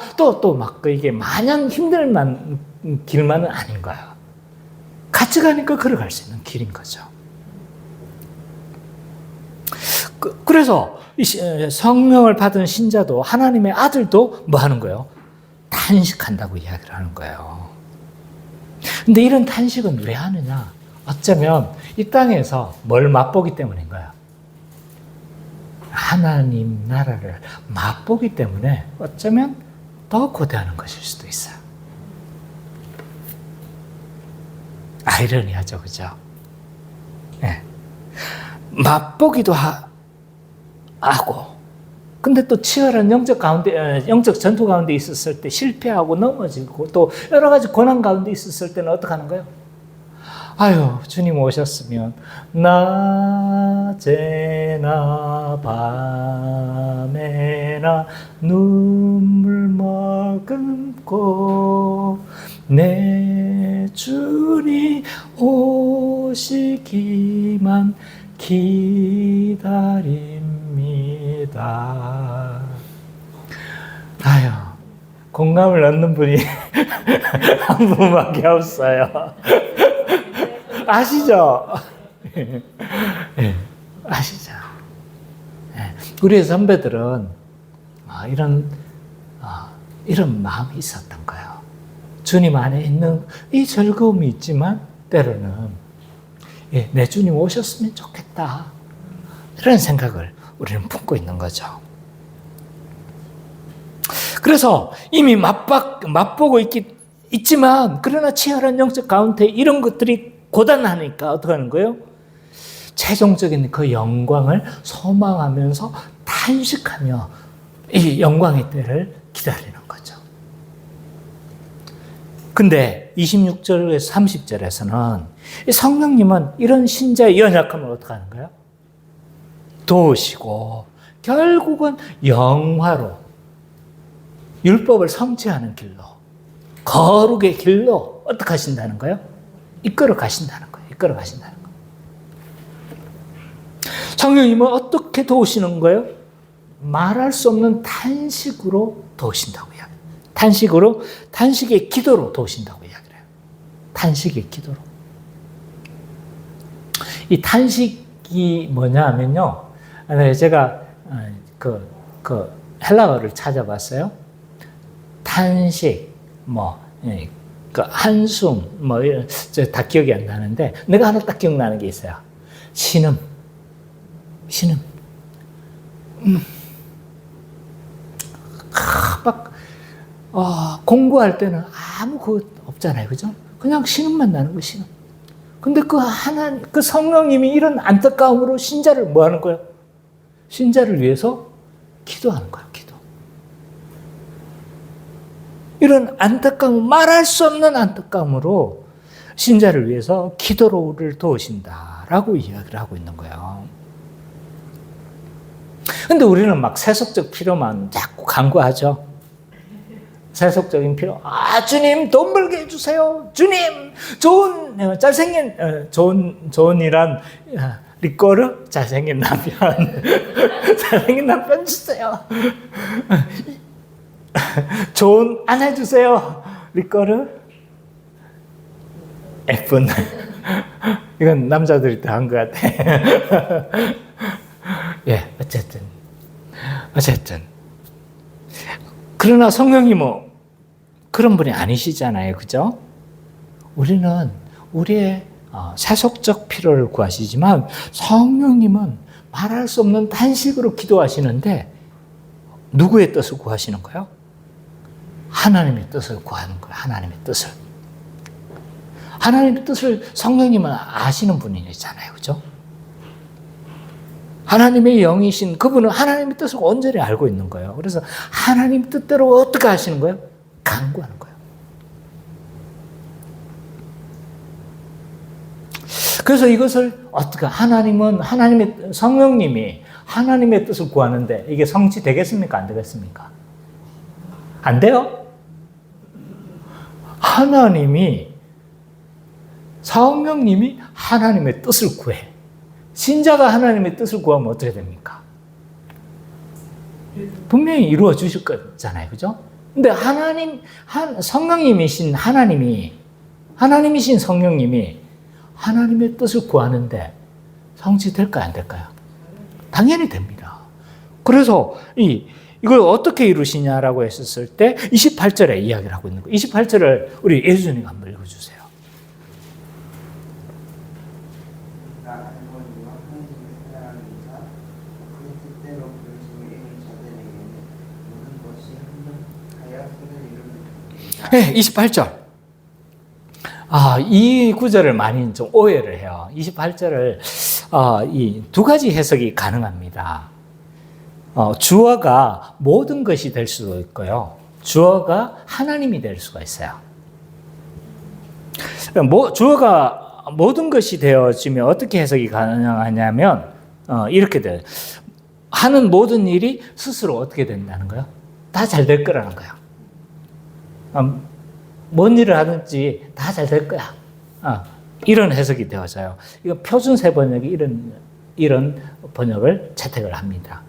이게 마냥 힘들 길만은 아닌 거예요. 같이 가니까 걸어갈 수 있는 길인 거죠. 그래서 성령을 받은 신자도 하나님의 아들도 하는 거예요? 탄식한다고 이야기를 하는 거예요. 근데 이런 탄식은 왜 하느냐? 어쩌면 이 땅에서 뭘 맛보기 때문인 거예요. 하나님 나라를 맛보기 때문에 어쩌면 더 고대하는 것일 수도 있어요. 아이러니하죠, 그죠? 네. 맛보기도 하고, 근데 또 치열한 영적 전투 가운데 있었을 때 실패하고 넘어지고, 또 여러 가지 고난 가운데 있었을 때는 어떻게 하는 거예요? 주님 오셨으면, 낮에나 밤에나 눈물 머금고, 내 주님 오시기만 기다립니다. 공감을 얻는 분이 한 분밖에 없어요. 아시죠? 네, 아시죠? 네. 우리의 선배들은 이런 마음이 있었던 거예요. 주님 안에 있는 이 즐거움이 있지만 때로는 내 주님 오셨으면 좋겠다. 이런 생각을 우리는 품고 있는 거죠. 그래서 이미 맛보고 있지만 그러나 치열한 영적 가운데 이런 것들이 고단하니까 어떻게 하는 거예요? 최종적인 그 영광을 소망하면서 탄식하며 이 영광의 때를 기다리는 거죠. 근데 26절에서 30절에서는 성령님은 이런 신자의 연약함을 어떻게 하는 거예요? 도우시고 결국은 영화로 율법을 성취하는 길로, 거룩의 길로 어떻게 하신다는 거예요? 이끌어 가신다는 거예요. 이끌어 가신다는 거예요. 성령님은 어떻게 도우시는 거예요? 말할 수 없는 탄식으로 도우신다고 이야기해요. 탄식의 기도로 도우신다고 이야기해요. 탄식의 기도로. 이 탄식 이 뭐냐 하면요. 제가 그 헬라어를 찾아봤어요. 탄식, 그 한숨, 다 기억이 안 나는데, 내가 하나 딱 기억나는 게 있어요. 신음. 공부할 때는 아무 그거 없잖아요. 그죠? 그냥 신음만 나는 거, 신음. 근데 그 성령님이 이런 안타까움으로 신자를 뭐 하는 거예요? 신자를 위해서 기도하는 거예요, 기도. 이런 안타까움, 말할 수 없는 안타까움으로 신자를 위해서 기도를 도우신다라고 이야기를 하고 있는 거예요. 근데 우리는 막 세속적 필요만 자꾸 간구하죠. 세속적인 필요. 주님, 돈 벌게 해주세요. 주님, 좋은이란, 리꼬르? 잘생긴 남편. 잘생긴 남편 주세요. 좋은 아내 주세요. 리꼬르? 예쁜. 이건 남자들이 다 한 것 같아. 예, 어쨌든. 그러나 성령님은 그런 분이 아니시잖아요. 그죠? 우리는 우리의 세속적 필요를 구하시지만 성령님은 말할 수 없는 탄식으로 기도하시는데 누구의 뜻을 구하시는 거예요? 하나님의 뜻을 구하는 거예요. 하나님의 뜻을. 하나님의 뜻을 성령님은 아시는 분이잖아요. 그죠? 하나님의 영이신 그분은 하나님의 뜻을 온전히 알고 있는 거예요. 그래서 하나님 뜻대로 어떻게 하시는 거예요? 간구하는 거예요. 그래서 이것을 어떻게 하나님의 성령님이 하나님의 뜻을 구하는데 이게 성취되겠습니까? 안 되겠습니까? 안 돼요? 성령님이 하나님의 뜻을 구해. 신자가 하나님의 뜻을 구하면 어떻게 됩니까? 분명히 이루어 주실 거잖아요. 그죠? 근데 성령님이신 하나님이신 성령님이 하나님의 뜻을 구하는데 성취될까요? 안 될까요? 당연히 됩니다. 그래서 이걸 어떻게 이루시냐라고 했었을 때 28절에 이야기를 하고 있는 거예요. 28절을 우리 예수님 한번 읽어주세요. 네, 28절. 이 구절을 많이 좀 오해를 해요. 28절을, 이 두 가지 해석이 가능합니다. 주어가 모든 것이 될 수도 있고요. 주어가 하나님이 될 수가 있어요. 주어가 모든 것이 되어지면 어떻게 해석이 가능하냐면, 이렇게 돼요. 하는 모든 일이 스스로 어떻게 된다는 거예요? 다 잘 될 거라는 거예요. 뭔 일을 하든지 다 잘 될 거야. 이런 해석이 되어져요. 이거 표준세 번역이 이런 번역을 채택을 합니다.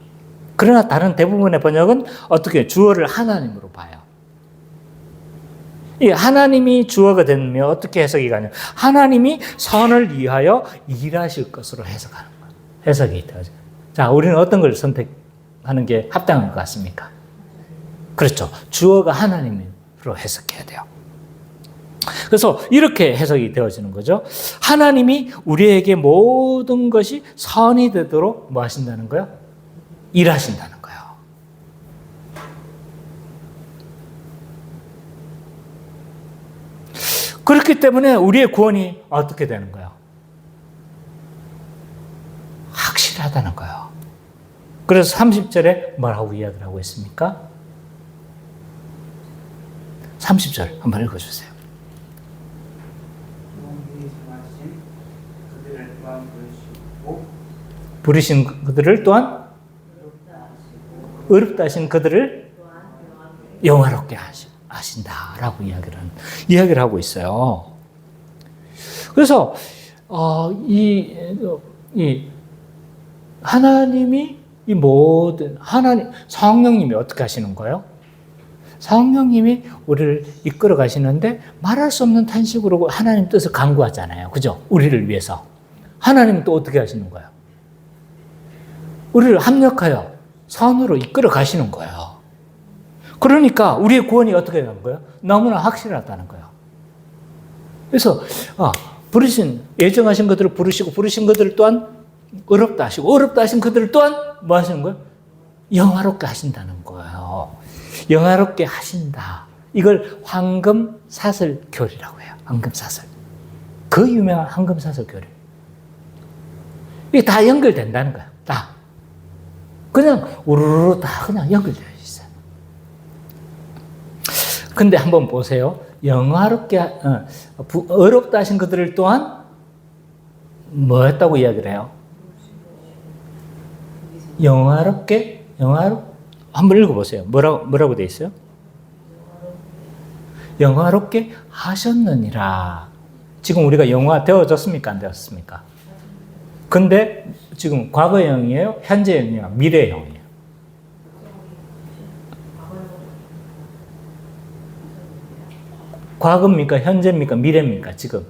그러나 다른 대부분의 번역은 어떻게 주어를 하나님으로 봐요. 이 하나님이 주어가 되면 어떻게 해석이 가냐? 하나님이 선을 위하여 일하실 것으로 해석하는 거예요. 해석이 되어져요. 자, 우리는 어떤 걸 선택하는 게 합당한 것 같습니까? 그렇죠. 주어가 하나님으로 해석해야 돼요. 그래서 이렇게 해석이 되어지는 거죠. 하나님이 우리에게 모든 것이 선이 되도록 뭐 하신다는 거예요? 일하신다는 거예요. 그렇기 때문에 우리의 구원이 어떻게 되는 거예요? 확실하다는 거예요. 그래서 30절에 뭐라고 이야기를 하고 있습니까? 30절 한번 읽어주세요. 부르신 그들을 또한 어렵다 하신 그들을 영화롭게 하신다라고 이야기를 하고 있어요. 그래서 하나님이 성령님이 어떻게 하시는 거예요? 성령님이 우리를 이끌어 가시는데 말할 수 없는 탄식으로 하나님 뜻을 간구하잖아요. 그죠? 우리를 위해서. 하나님은 또 어떻게 하시는 거예요? 우리를 합력하여 선으로 이끌어 가시는 거예요. 그러니까 우리의 구원이 어떻게 되는 거예요? 너무나 확실하다는 거예요. 그래서 예정하신 것들을 부르시고 부르신 것들을 또한 어렵다 하시고 어렵다 하신 그들을 또한 뭐 하시는 거예요? 영화롭게 하신다는 거예요. 영화롭게 하신다. 이걸 황금사슬교리라고 해요. 황금사슬. 그 유명한 황금사슬교리. 이게 다 연결된다는 거예요. 다. 그냥 우르르 다 그냥 연결되어 있어요. 근데 한번 보세요. 영화롭게, 어렵다 하신 그들을 또한 뭐 했다고 이야기를 해요? 한번 읽어보세요. 뭐라고 되어 있어요? 영화롭게 하셨느니라. 지금 우리가 영화 되어졌습니까? 안 되었습니까? 근데 지금 과거형이에요? 현재형이에요? 미래형이에요? 과거입니까? 현재입니까? 미래입니까? 지금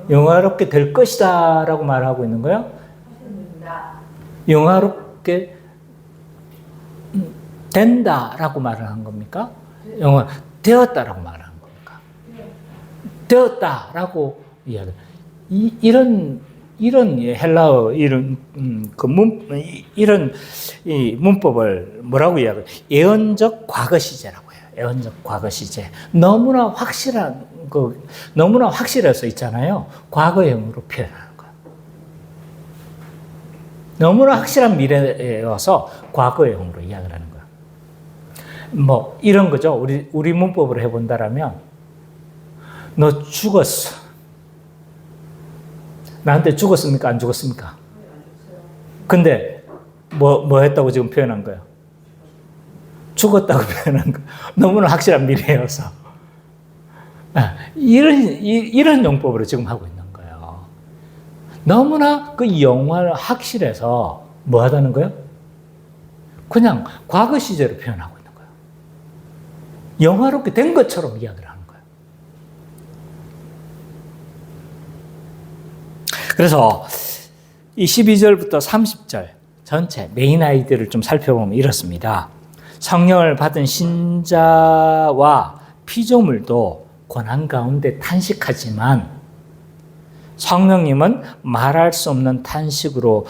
영화롭게 될 것이다 라고 말하고 있는 거예요? 영화롭게 된다라고 말을 한 겁니까? 되었다라고 말을 한 겁니까? 되었다라고 이야기. 이런 헬라어 이런 이 문법을 뭐라고 이야기해요? 예언적 과거 시제라고 해요. 예언적 과거 시제. 너무나 확실해서 있잖아요. 과거형으로 표현하는 거예요. 너무나 확실한 미래여서 과거형으로 이야기를 하는 거예요. 뭐 이런 거죠. 우리 문법으로 해본다라면 너 죽었어. 나한테 죽었습니까? 안 죽었습니까? 근데 뭐 했다고 지금 표현한 거예요? 죽었다고 표현한 거. 너무나 확실한 미래여서. 이런 용법으로 지금 하고 있는 거예요. 너무나 그 영화를 확실해서 뭐 하다는 거예요? 그냥 과거 시제로 표현하고 있는 거예요. 영화롭게 된 것처럼 이야기를 하는 거예요. 그래서 이 12절부터 30절 전체 메인 아이디어를 좀 살펴보면 이렇습니다. 성령을 받은 신자와 피조물도 고난 가운데 탄식하지만 성령님은 말할 수 없는 탄식으로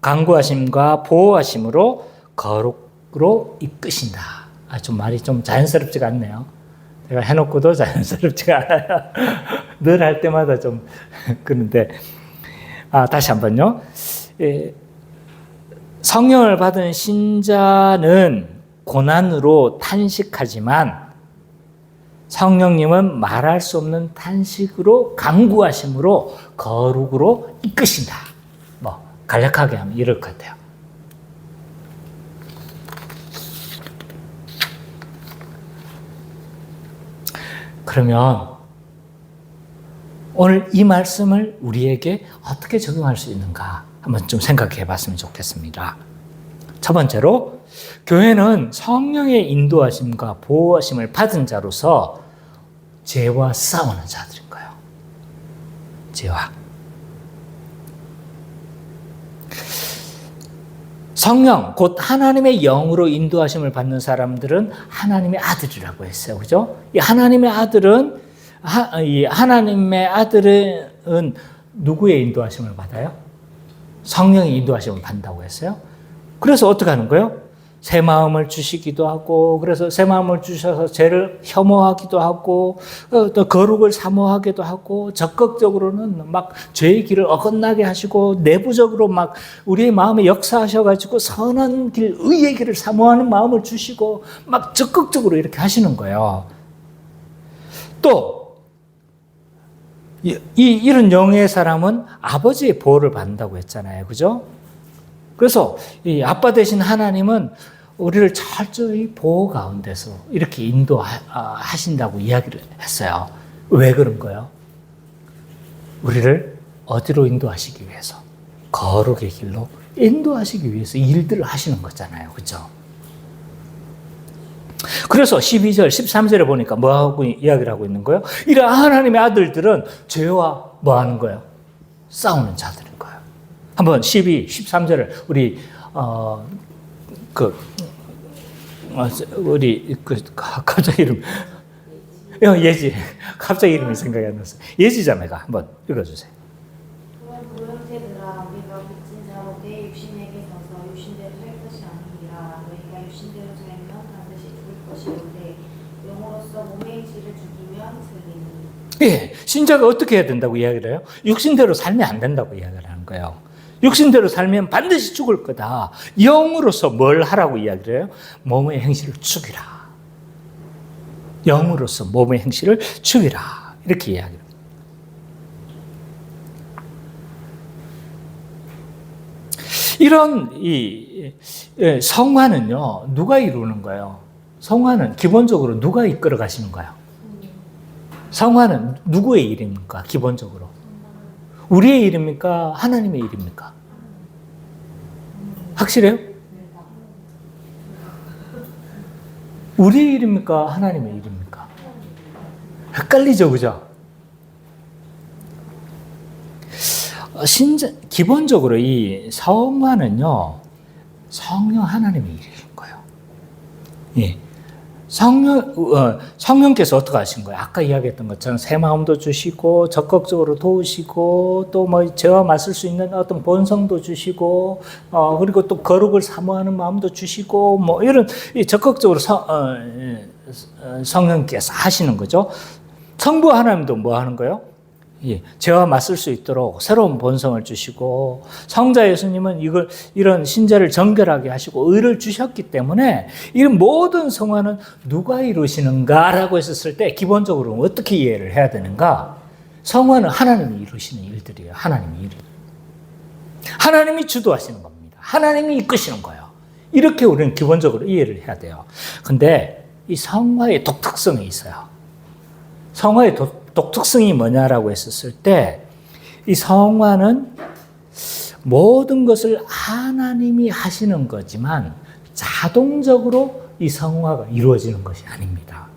강구하심과 보호하심으로 거룩으로 이끄신다. 좀 말이 좀 자연스럽지가 않네요. 제가 해놓고도 자연스럽지가 않아요. 늘 할 때마다 좀 그런데 다시 한번요. 성령을 받은 신자는 고난으로 탄식하지만 성령님은 말할 수 없는 탄식으로 강구하심으로 거룩으로 이끄신다. 뭐 간략하게 하면 이럴 것 같아요. 그러면 오늘 이 말씀을 우리에게 어떻게 적용할 수 있는가 한번 좀 생각해 봤으면 좋겠습니다. 첫 번째로 교회는 성령의 인도하심과 보호하심을 받은 자로서 죄와 싸우는 자들인 거예요. 죄와. 성령, 곧 하나님의 영으로 인도하심을 받는 사람들은 하나님의 아들이라고 했어요. 그죠? 이 하나님의 아들은 누구의 인도하심을 받아요? 성령의 인도하심을 받는다고 했어요. 그래서 어떻게 하는 거예요? 새 마음을 주시기도 하고, 그래서 새 마음을 주셔서 죄를 혐오하기도 하고, 또 거룩을 사모하기도 하고, 적극적으로는 막 죄의 길을 어긋나게 하시고, 내부적으로 막 우리의 마음에 역사하셔가지고 선한 길, 의의 길을 사모하는 마음을 주시고, 막 적극적으로 이렇게 하시는 거예요. 또 이런 영의 사람은 아버지의 보호를 받는다고 했잖아요. 그죠? 그래서 이 아빠 되신 하나님은 우리를 철저히 보호 가운데서 이렇게 인도하신다고 이야기를 했어요. 왜 그런 거예요? 우리를 어디로 인도하시기 위해서? 거룩의 길로 인도하시기 위해서 일들을 하시는 거잖아요. 그죠? 그래서 12절, 13절에 보니까 뭐하고 이야기를 하고 있는 거예요? 이런 하나님의 아들들은 죄와 뭐 하는 거예요? 싸우는 자들인 거예요. 한번 13절을 우리 갑자기 이름 예지 갑자기 이름이 생각이 안 났어요. 예지 자매가 한번 읽어주세요. 형제들아 우리가 빚진 자로 내 육신에게 져서 육신대로 살 것이 아니니라. 너희가 육신대로 살면 반드시 죽을 것이오되 영으로서 몸의 행실을 죽이면 살리니. 예, 신자가 어떻게 해야 된다고 이야기를 해요? 육신대로 살면 안 된다고 이야기를 하는 거예요. 육신대로 살면 반드시 죽을 거다. 영으로서 뭘 하라고 이야기를 해요? 몸의 행실을 죽이라. 영으로서 몸의 행실을 죽이라. 이렇게 이야기를 해요. 이런 성화는요, 누가 이루는 거예요? 성화는 기본적으로 누가 이끌어 가시는 거예요? 성화는 누구의 일입니까? 기본적으로. 우리의 일입니까? 하나님의 일입니까? 확실해요? 우리의 일입니까? 하나님의 일입니까? 헷갈리죠, 그죠? 기본적으로 이 성화는요, 성령 하나님의 일인 거예요. 예. 성령께서 어떻게 하신 거예요? 아까 이야기했던 것처럼 새 마음도 주시고, 적극적으로 도우시고, 또 뭐 죄와 맞설 수 있는 어떤 본성도 주시고, 그리고 또 거룩을 사모하는 마음도 주시고, 뭐 이런 적극적으로 성령께서 하시는 거죠. 성부 하나님도 뭐 하는 거예요? 예, 죄와 맞설 수 있도록 새로운 본성을 주시고, 성자 예수님은 이런 신자를 정결하게 하시고 의를 주셨기 때문에 이런 모든 성화는 누가 이루시는가라고 했었을 때 기본적으로 어떻게 이해를 해야 되는가? 성화는 하나님이 이루시는 일들이에요. 하나님이 일. 하나님이 주도하시는 겁니다. 하나님이 이끄시는 거예요. 이렇게 우리는 기본적으로 이해를 해야 돼요. 근데 이 성화의 독특성이 있어요. 성화의 독특성이 뭐냐라고 했었을 때, 이 성화는 모든 것을 하나님이 하시는 거지만 자동적으로 이 성화가 이루어지는 것이 아닙니다.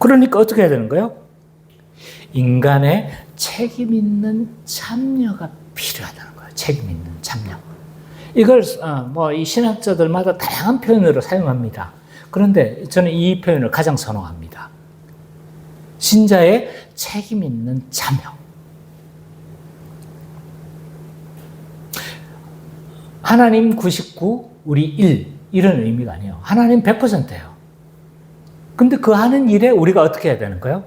그러니까 어떻게 해야 되는 거예요? 인간의 책임 있는 참여가 필요하다는 거예요. 책임 있는 참여. 이걸 이 신학자들마다 다양한 표현으로 사용합니다. 그런데 저는 이 표현을 가장 선호합니다. 신자의 책임 있는 참여. 하나님 99, 우리 1 이런 의미가 아니에요. 하나님 100%예요. 근데 그 하는 일에 우리가 어떻게 해야 되는 거예요?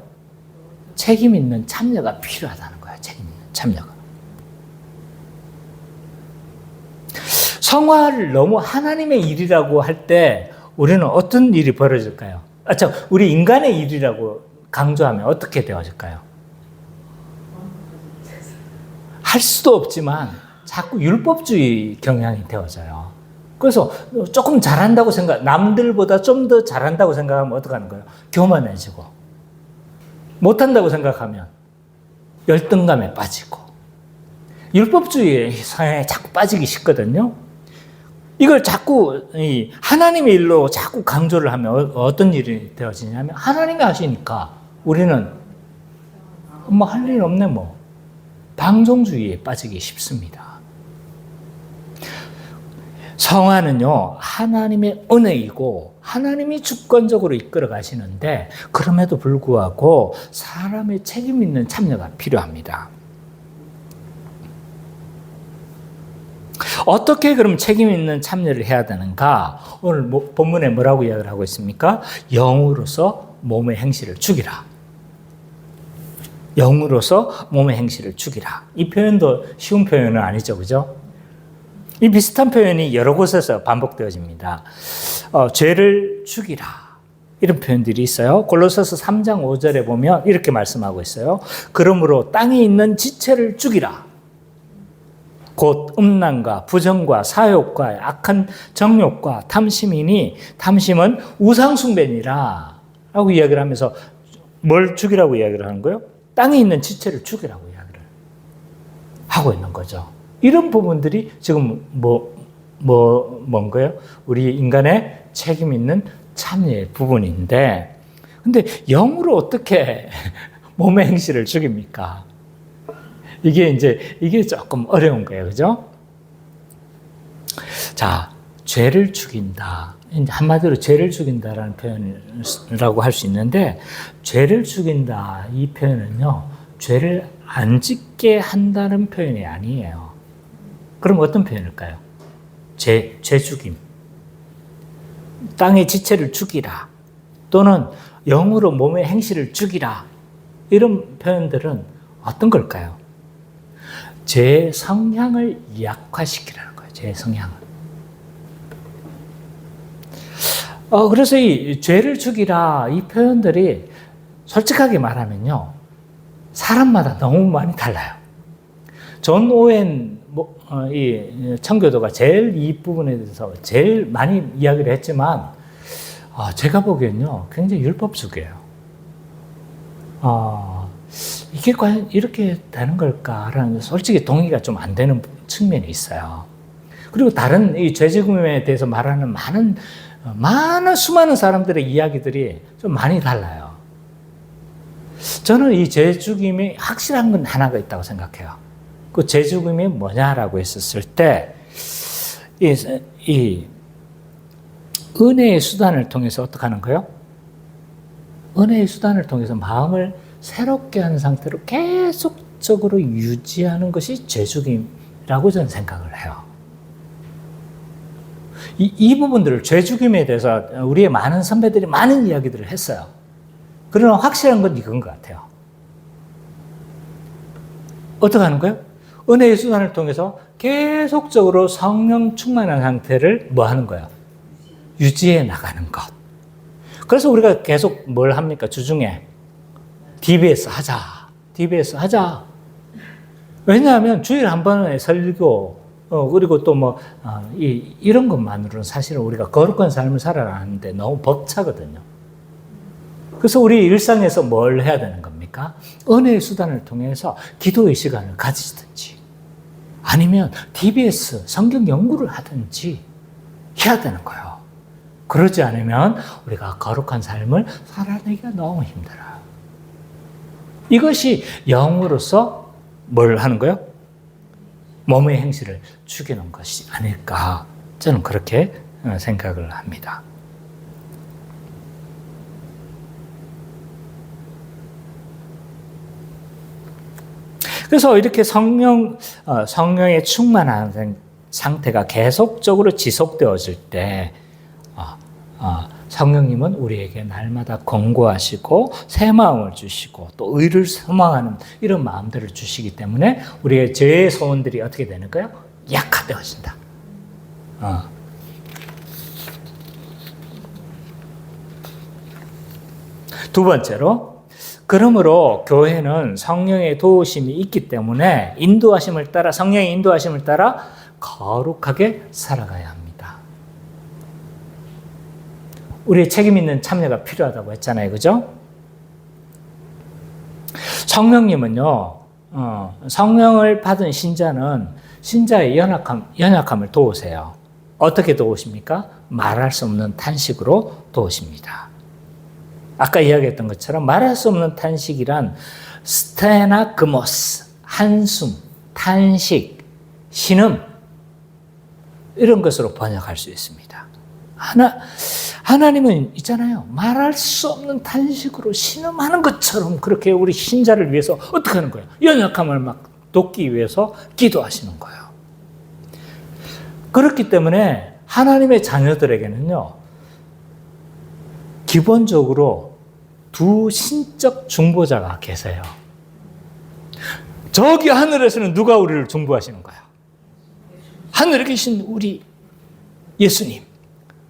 책임 있는 참여가 필요하다는 거예요. 책임 있는 참여가. 성화를 너무 하나님의 일이라고 할 때 우리는 어떤 일이 벌어질까요? 우리 인간의 일이라고 강조하면 어떻게 되어질까요? 할 수도 없지만 자꾸 율법주의 경향이 되어져요. 그래서 조금 잘한다고 남들보다 좀 더 잘한다고 생각하면 어떡하는 거예요? 교만해지고. 못한다고 생각하면 열등감에 빠지고. 율법주의의 성향에 자꾸 빠지기 쉽거든요. 이걸 자꾸 하나님의 일로 자꾸 강조를 하면 어떤 일이 되어지냐면, 하나님이 하시니까 우리는 뭐 할 일 없네 뭐. 방종주의에 빠지기 쉽습니다. 성화는요, 하나님의 은혜이고 하나님이 주권적으로 이끌어 가시는데, 그럼에도 불구하고 사람의 책임 있는 참여가 필요합니다. 어떻게 그럼 책임 있는 참여를 해야 되는가? 오늘 본문에 뭐라고 이야기를 하고 있습니까? 영으로서 몸의 행실을 죽이라. 영으로서 몸의 행실을 죽이라. 이 표현도 쉬운 표현은 아니죠, 그죠? 이 비슷한 표현이 여러 곳에서 반복되어집니다. 죄를 죽이라. 이런 표현들이 있어요. 골로새서 3장 5절에 보면 이렇게 말씀하고 있어요. 그러므로 땅에 있는 지체를 죽이라. 곧 음란과 부정과 사욕과 악한 정욕과 탐심이니, 탐심은 우상숭배니라 라고 이야기를 하면서 뭘 죽이라고 이야기를 하는 거예요? 땅에 있는 지체를 죽이라고 이야기를 하고 있는 거죠. 이런 부분들이 지금 뭔 거예요? 우리 인간의 책임 있는 참여의 부분인데, 근데 영으로 어떻게 몸의 행실을 죽입니까? 이게 조금 어려운 거예요. 그죠? 자, 죄를 죽인다. 한마디로 죄를 죽인다라는 표현이라고 할 수 있는데, 죄를 죽인다. 이 표현은요, 죄를 안 짓게 한다는 표현이 아니에요. 그럼 어떤 표현일까요? 죄 죽임. 땅의 지체를 죽이라. 또는 영으로 몸의 행실을 죽이라. 이런 표현들은 어떤 걸까요? 죄의 성향을 약화시키라는 거예요. 죄의 성향을. 그래서 이 죄를 죽이라 이 표현들이 솔직하게 말하면요, 사람마다 너무 많이 달라요. 존 오웬 이 청교도가 제일 이 부분에 대해서 제일 많이 이야기를 했지만, 제가 보기엔요 굉장히 율법주의예요. 이게 과연 이렇게 되는 걸까라는 솔직히 동의가 좀 안 되는 측면이 있어요. 그리고 다른 이 죄지음에 대해서 말하는 수많은 사람들의 이야기들이 좀 많이 달라요. 저는 이 죄죽임이 확실한 건 하나가 있다고 생각해요. 그 죄죽임이 뭐냐라고 했었을 때, 이 은혜의 수단을 통해서 어떻게 하는 거예요? 은혜의 수단을 통해서 마음을 새롭게 하는 상태로 계속적으로 유지하는 것이 죄죽임이라고 저는 생각을 해요. 이 부분들을, 죄죽임에 대해서 우리의 많은 선배들이 많은 이야기들을 했어요. 그러나 확실한 건 이건 것 같아요. 어떻게 하는 거예요? 은혜의 수단을 통해서 계속적으로 성령 충만한 상태를 뭐 하는 거예요? 유지해 나가는 것. 그래서 우리가 계속 뭘 합니까? 주중에 DBS 하자. 왜냐하면 주일 한 번에 설교, 그리고 또 이런 것만으로는 사실은 우리가 거룩한 삶을 살아가는데 너무 벅차거든요. 그래서 우리 일상에서 뭘 해야 되는 겁니까? 은혜의 수단을 통해서 기도의 시간을 가지든지, 아니면 DBS 성경 연구를 하든지 해야 되는 거예요. 그러지 않으면 우리가 거룩한 삶을 살아내기가 너무 힘들어요. 이것이 영으로서 뭘 하는 거예요? 몸의 행실을 죽이는 것이 아닐까, 저는 그렇게 생각을 합니다. 그래서 이렇게 성령의 충만한 상태가 계속적으로 지속되어질 때, 성령님은 우리에게 날마다 권고하시고 새 마음을 주시고 또 의를 소망하는 이런 마음들을 주시기 때문에 우리의 죄의 소원들이 어떻게 되는 거예요? 약화되어진다. 두 번째로, 그러므로 교회는 성령의 도우심이 있기 때문에 성령의 인도하심을 따라 거룩하게 살아가야 합니다. 우리의 책임 있는 참여가 필요하다고 했잖아요. 그죠? 성령님은요, 성령을 받은 신자는 신자의 연약함을 도우세요. 어떻게 도우십니까? 말할 수 없는 탄식으로 도우십니다. 아까 이야기했던 것처럼 말할 수 없는 탄식이란 스테나그모스, 한숨, 탄식, 신음, 이런 것으로 번역할 수 있습니다. 하나님은 있잖아요. 말할 수 없는 탄식으로 신음하는 것처럼 그렇게 우리 신자를 위해서 어떻게 하는 거예요? 연약함을 막 돕기 위해서 기도하시는 거예요. 그렇기 때문에 하나님의 자녀들에게는요, 기본적으로 두 신적 중보자가 계세요. 저기 하늘에서는 누가 우리를 중보하시는 거예요? 하늘에 계신 우리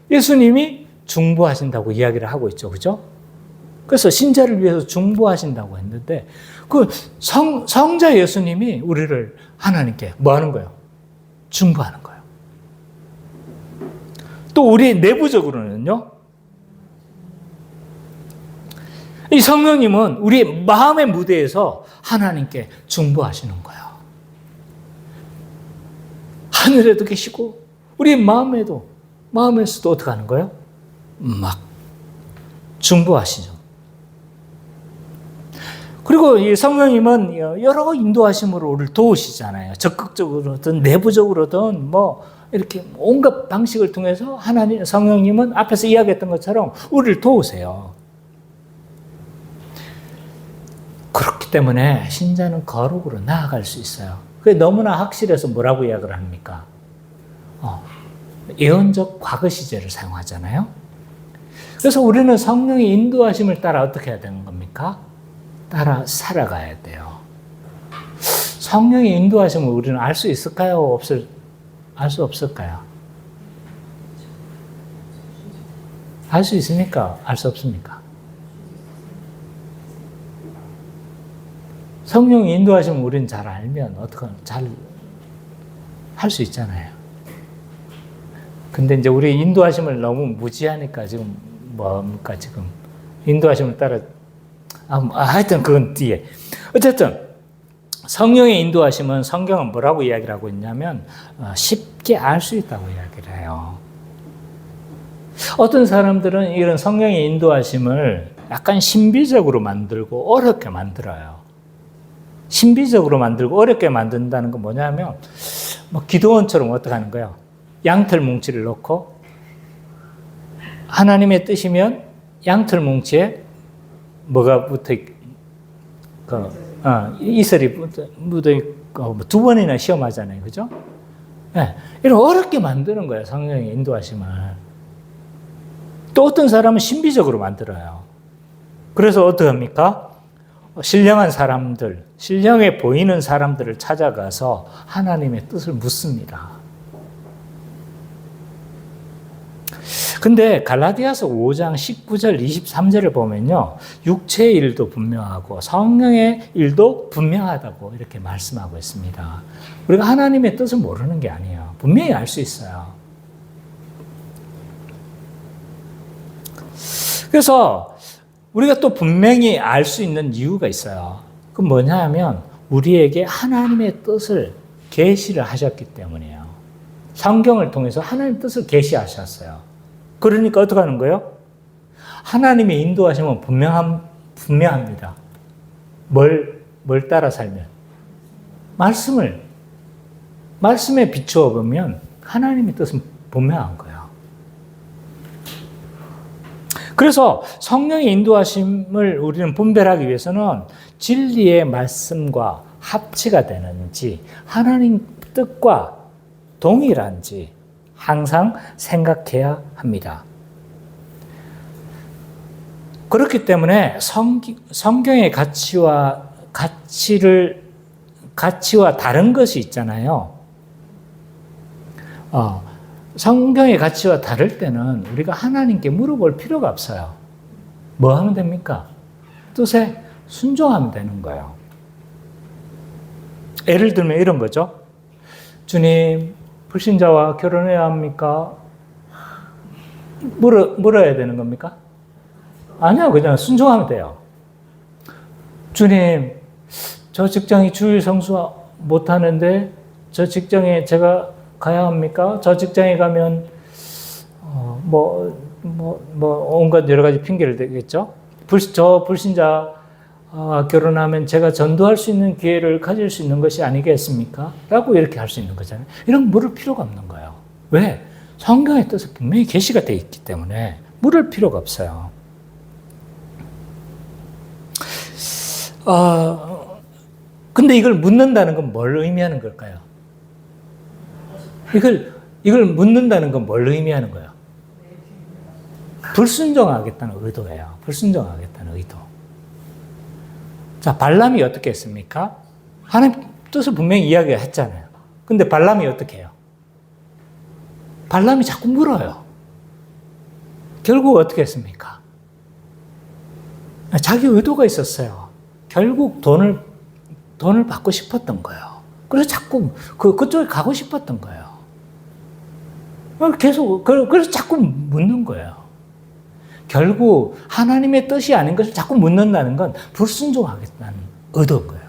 예수님이 중보하신다고 이야기를 하고 있죠. 그죠? 그래서 신자를 위해서 중보하신다고 했는데, 그 성자 예수님이 우리를 하나님께 뭐 하는 거예요? 중보하는 거예요. 또 우리 내부적으로는요, 이 성령님은 우리의 마음의 무대에서 하나님께 중보하시는 거예요. 하늘에도 계시고 우리 마음에서도 어떻게 하는 거예요? 막 중보하시죠. 그리고 이 성령님은 여러 인도하심으로 우리를 도우시잖아요. 적극적으로든 내부적으로든 뭐 이렇게 온갖 방식을 통해서 하나님 성령님은 앞에서 이야기했던 것처럼 우리를 도우세요. 그렇기 때문에 신자는 거룩으로 나아갈 수 있어요. 그게 너무나 확실해서 뭐라고 이야기를 합니까? 예언적 과거 시제를 사용하잖아요. 그래서 우리는 성령의 인도하심을 따라 어떻게 해야 되는 겁니까? 따라 살아가야 돼요. 성령의 인도하심을 우리는 알 수 있을까요? 알 수 없을까요? 알 수 있습니까? 알 수 없습니까? 성령의 인도하심을 우리는 잘 알면 잘 할 수 있잖아요. 근데 이제 우리 인도하심을 너무 무지하니까 지금 뭡니까 지금 인도하심을 따라 하여튼 그건 뒤에. 어쨌든 성령의 인도하심은 성경은 뭐라고 이야기를 하고 있냐면 쉽게 알 수 있다고 이야기를 해요. 어떤 사람들은 이런 성령의 인도하심을 약간 신비적으로 만들고 어렵게 만들어요. 신비적으로 만들고 어렵게 만든다는 건 뭐냐면 뭐 기도원처럼 어떻게 하는 거예요? 양털 뭉치를 놓고 하나님의 뜻이면 양털 뭉치에 뭐가 붙어 이슬이 묻어 있고 두 번이나 시험하잖아요, 그죠? 네, 이런 어렵게 만드는 거예요, 성령의 인도하심을. 또 어떤 사람은 신비적으로 만들어요. 그래서 어떻게 합니까? 신령한 사람들, 신령해 보이는 사람들을 찾아가서 하나님의 뜻을 묻습니다. 근데 갈라디아서 5장 19절 23절을 보면요. 육체의 일도 분명하고 성령의 일도 분명하다고 이렇게 말씀하고 있습니다. 우리가 하나님의 뜻을 모르는 게 아니에요. 분명히 알 수 있어요. 그래서 우리가 또 분명히 알 수 있는 이유가 있어요. 그건 뭐냐 하면 우리에게 하나님의 뜻을 계시를 하셨기 때문이에요. 성경을 통해서 하나님의 뜻을 계시하셨어요. 그러니까 어떻게 하는 거예요? 하나님의 인도하심은 분명합니다. 뭘 따라 살면? 말씀에 비추어 보면 하나님의 뜻은 분명한 거예요. 그래서 성령의 인도하심을 우리는 분별하기 위해서는 진리의 말씀과 합치가 되는지 하나님 뜻과 동일한지 항상 생각해야 합니다. 그렇기 때문에 성경의 가치와 다른 것이 있잖아요. 성경의 가치와 다를 때는 우리가 하나님께 물어볼 필요가 없어요. 뭐 하면 됩니까? 뜻에 순종하면 되는 거예요. 예를 들면 이런 거죠. 주님, 불신자와 결혼해야 합니까? 물어야 되는 겁니까? 아니요, 그냥 순종하면 돼요. 주님, 저 직장이 주일 성수 못하는데 저 직장에 제가 가야 합니까? 저 직장에 가면 온갖 여러 가지 핑계를 대겠죠. 저 불신자 결혼하면 제가 전도할 수 있는 기회를 가질 수 있는 것이 아니겠습니까? 라고 이렇게 할 수 있는 거잖아요. 이런 물을 필요가 없는 거예요. 왜? 성경의 뜻은 분명히 계시가 되어 있기 때문에 물을 필요가 없어요. 근데 이걸 묻는다는 건 뭘 의미하는 걸까요? 이걸 묻는다는 건 뭘 의미하는 거예요? 불순종하겠다는 의도예요. 불순종하겠다는 의도. 자, 발람이 어떻게 했습니까? 하나님 뜻을 분명히 이야기했잖아요. 근데 발람이 어떻게 해요? 발람이 자꾸 물어요. 결국 어떻게 했습니까? 자기 의도가 있었어요. 결국 돈을 받고 싶었던 거예요. 그래서 자꾸 그쪽에 가고 싶었던 거예요. 그래서 자꾸 묻는 거예요. 결국 하나님의 뜻이 아닌 것을 자꾸 묻는다는 건 불순종하겠다는 의도인 거예요.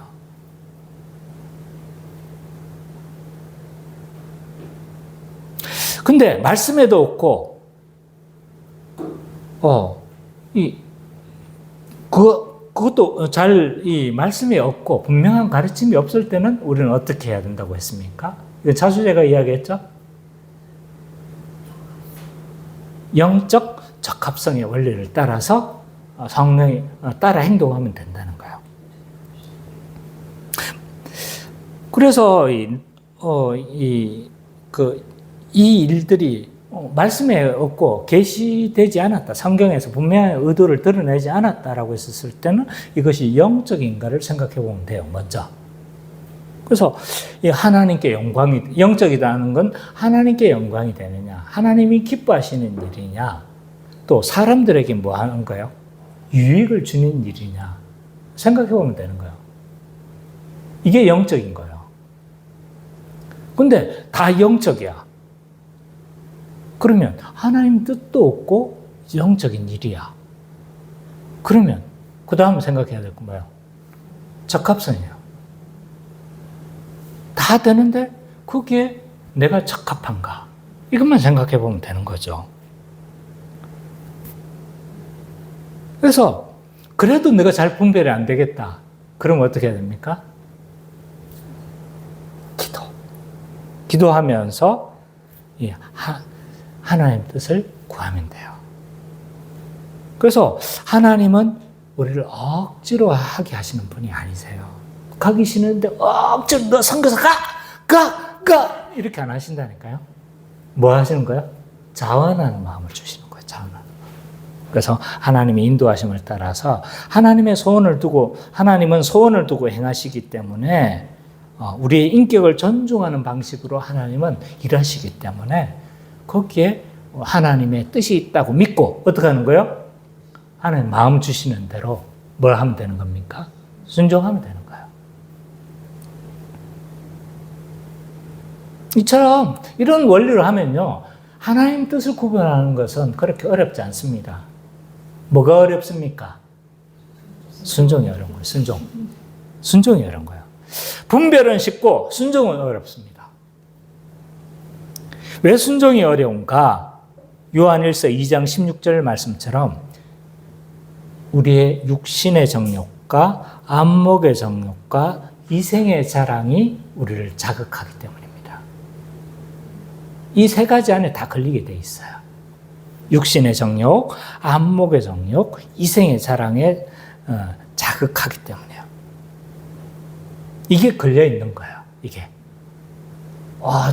근데 말씀에도 없고, 그것도 잘 이 말씀이 없고 분명한 가르침이 없을 때는 우리는 어떻게 해야 된다고 했습니까? 이거 자수제가 이야기했죠? 영적 적합성의 원리를 따라서 성령이 따라 행동하면 된다는 거예요. 그래서 이 일들이 말씀에 없고 계시되지 않았다. 성경에서 분명한 의도를 드러내지 않았다라고 했었을 때는 이것이 영적인가를 생각해 보면 돼요. 먼저. 그래서 이 하나님께 영광이 영적이라는 건 하나님께 영광이 되느냐, 하나님이 기뻐하시는 일이냐, 또 사람들에게 뭐 하는 거예요? 유익을 주는 일이냐 생각해 보면 되는 거예요. 이게 영적인 거예요. 근데 다 영적이야. 그러면 하나님 뜻도 없고 영적인 일이야. 그러면 그 다음 생각해야 될 건 뭐예요? 적합성이에요. 다 되는데 그게 내가 적합한가? 이것만 생각해 보면 되는 거죠. 그래서 그래도 내가 잘 분별이 안 되겠다. 그럼 어떻게 해야 됩니까? 기도하면서 하나님 뜻을 구하면 돼요. 그래서 하나님은 우리를 억지로 하게 하시는 분이 아니세요. 가기 싫은데 억지로 너 선교사 가! 이렇게 안 하신다니까요. 뭐 하시는 거예요? 자원하는 마음을 주시는 거예요. 자원하는 마음. 그래서 하나님의 인도하심을 따라서 하나님은 소원을 두고 행하시기 때문에 우리의 인격을 존중하는 방식으로 하나님은 일하시기 때문에 거기에 하나님의 뜻이 있다고 믿고 어떻게 하는 거예요? 하나님 마음 주시는 대로 뭘 하면 되는 겁니까? 순종하면 되는 거예요. 이처럼 이런 원리로 하면요, 하나님 뜻을 구별하는 것은 그렇게 어렵지 않습니다. 뭐가 어렵습니까? 순종이 어려운 거예요. 순종이 어려운 거예요. 분별은 쉽고 순종은 어렵습니다. 왜 순종이 어려운가? 요한일서 2장 16절 말씀처럼 우리의 육신의 정욕과 안목의 정욕과 이생의 자랑이 우리를 자극하기 때문입니다. 이 세 가지 안에 다 걸리게 돼 있어요. 육신의 정욕, 안목의 정욕, 이생의 자랑에 자극하기 때문에요. 이게 걸려 있는 거예요. 이게.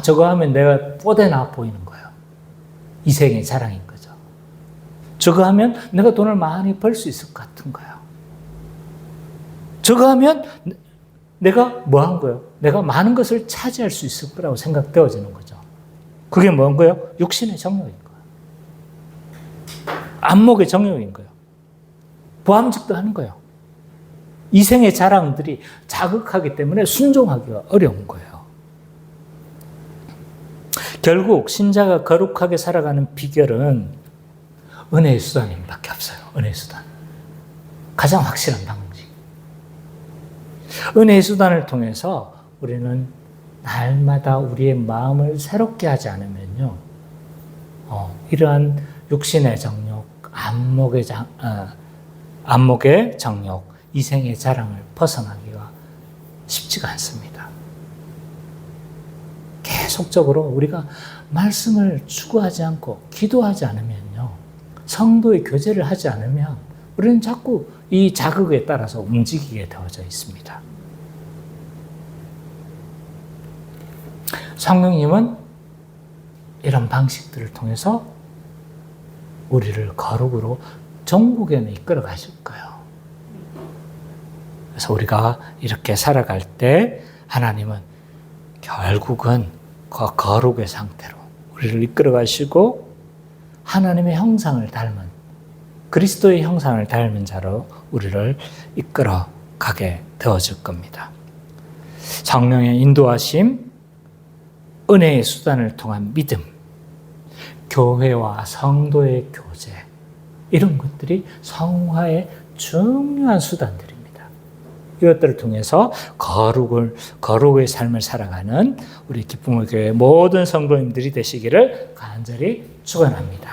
저거 하면 내가 뽀대나 보이는 거예요. 이생의 자랑인 거죠. 저거 하면 내가 돈을 많이 벌 수 있을 것 같은 거예요. 저거 하면 내가 뭐 한 거예요? 내가 많은 것을 차지할 수 있을 거라고 생각되어지는 거죠. 그게 뭔 거예요? 육신의 정욕인 거예요. 안목의 정욕인 거예요. 보암직도 하는 거예요. 이생의 자랑들이 자극하기 때문에 순종하기가 어려운 거예요. 결국 신자가 거룩하게 살아가는 비결은 은혜의 수단밖에 없어요. 은혜의 수단. 가장 확실한 방식. 은혜의 수단을 통해서 우리는 날마다 우리의 마음을 새롭게 하지 않으면요, 이러한 육신의 정욕, 안목의 정욕, 이생의 자랑을 벗어나기가 쉽지가 않습니다. 계속적으로 우리가 말씀을 추구하지 않고 기도하지 않으면요, 성도의 교제를 하지 않으면 우리는 자꾸 이 자극에 따라서 움직이게 되어져 있습니다. 성령님은 이런 방식들을 통해서 우리를 거룩으로 정국에 이끌어 가실 거예요. 그래서 우리가 이렇게 살아갈 때 하나님은 결국은 그 거룩의 상태로 우리를 이끌어 가시고 하나님의 형상을 닮은, 그리스도의 형상을 닮은 자로 우리를 이끌어 가게 되어질 겁니다. 성령의 인도하심, 은혜의 수단을 통한 믿음, 교회와 성도의 교제, 이런 것들이 성화의 중요한 수단들입니다. 이것들을 통해서 거룩의 삶을 살아가는 우리 기쁨의 교회 모든 성도님들이 되시기를 간절히 축원합니다.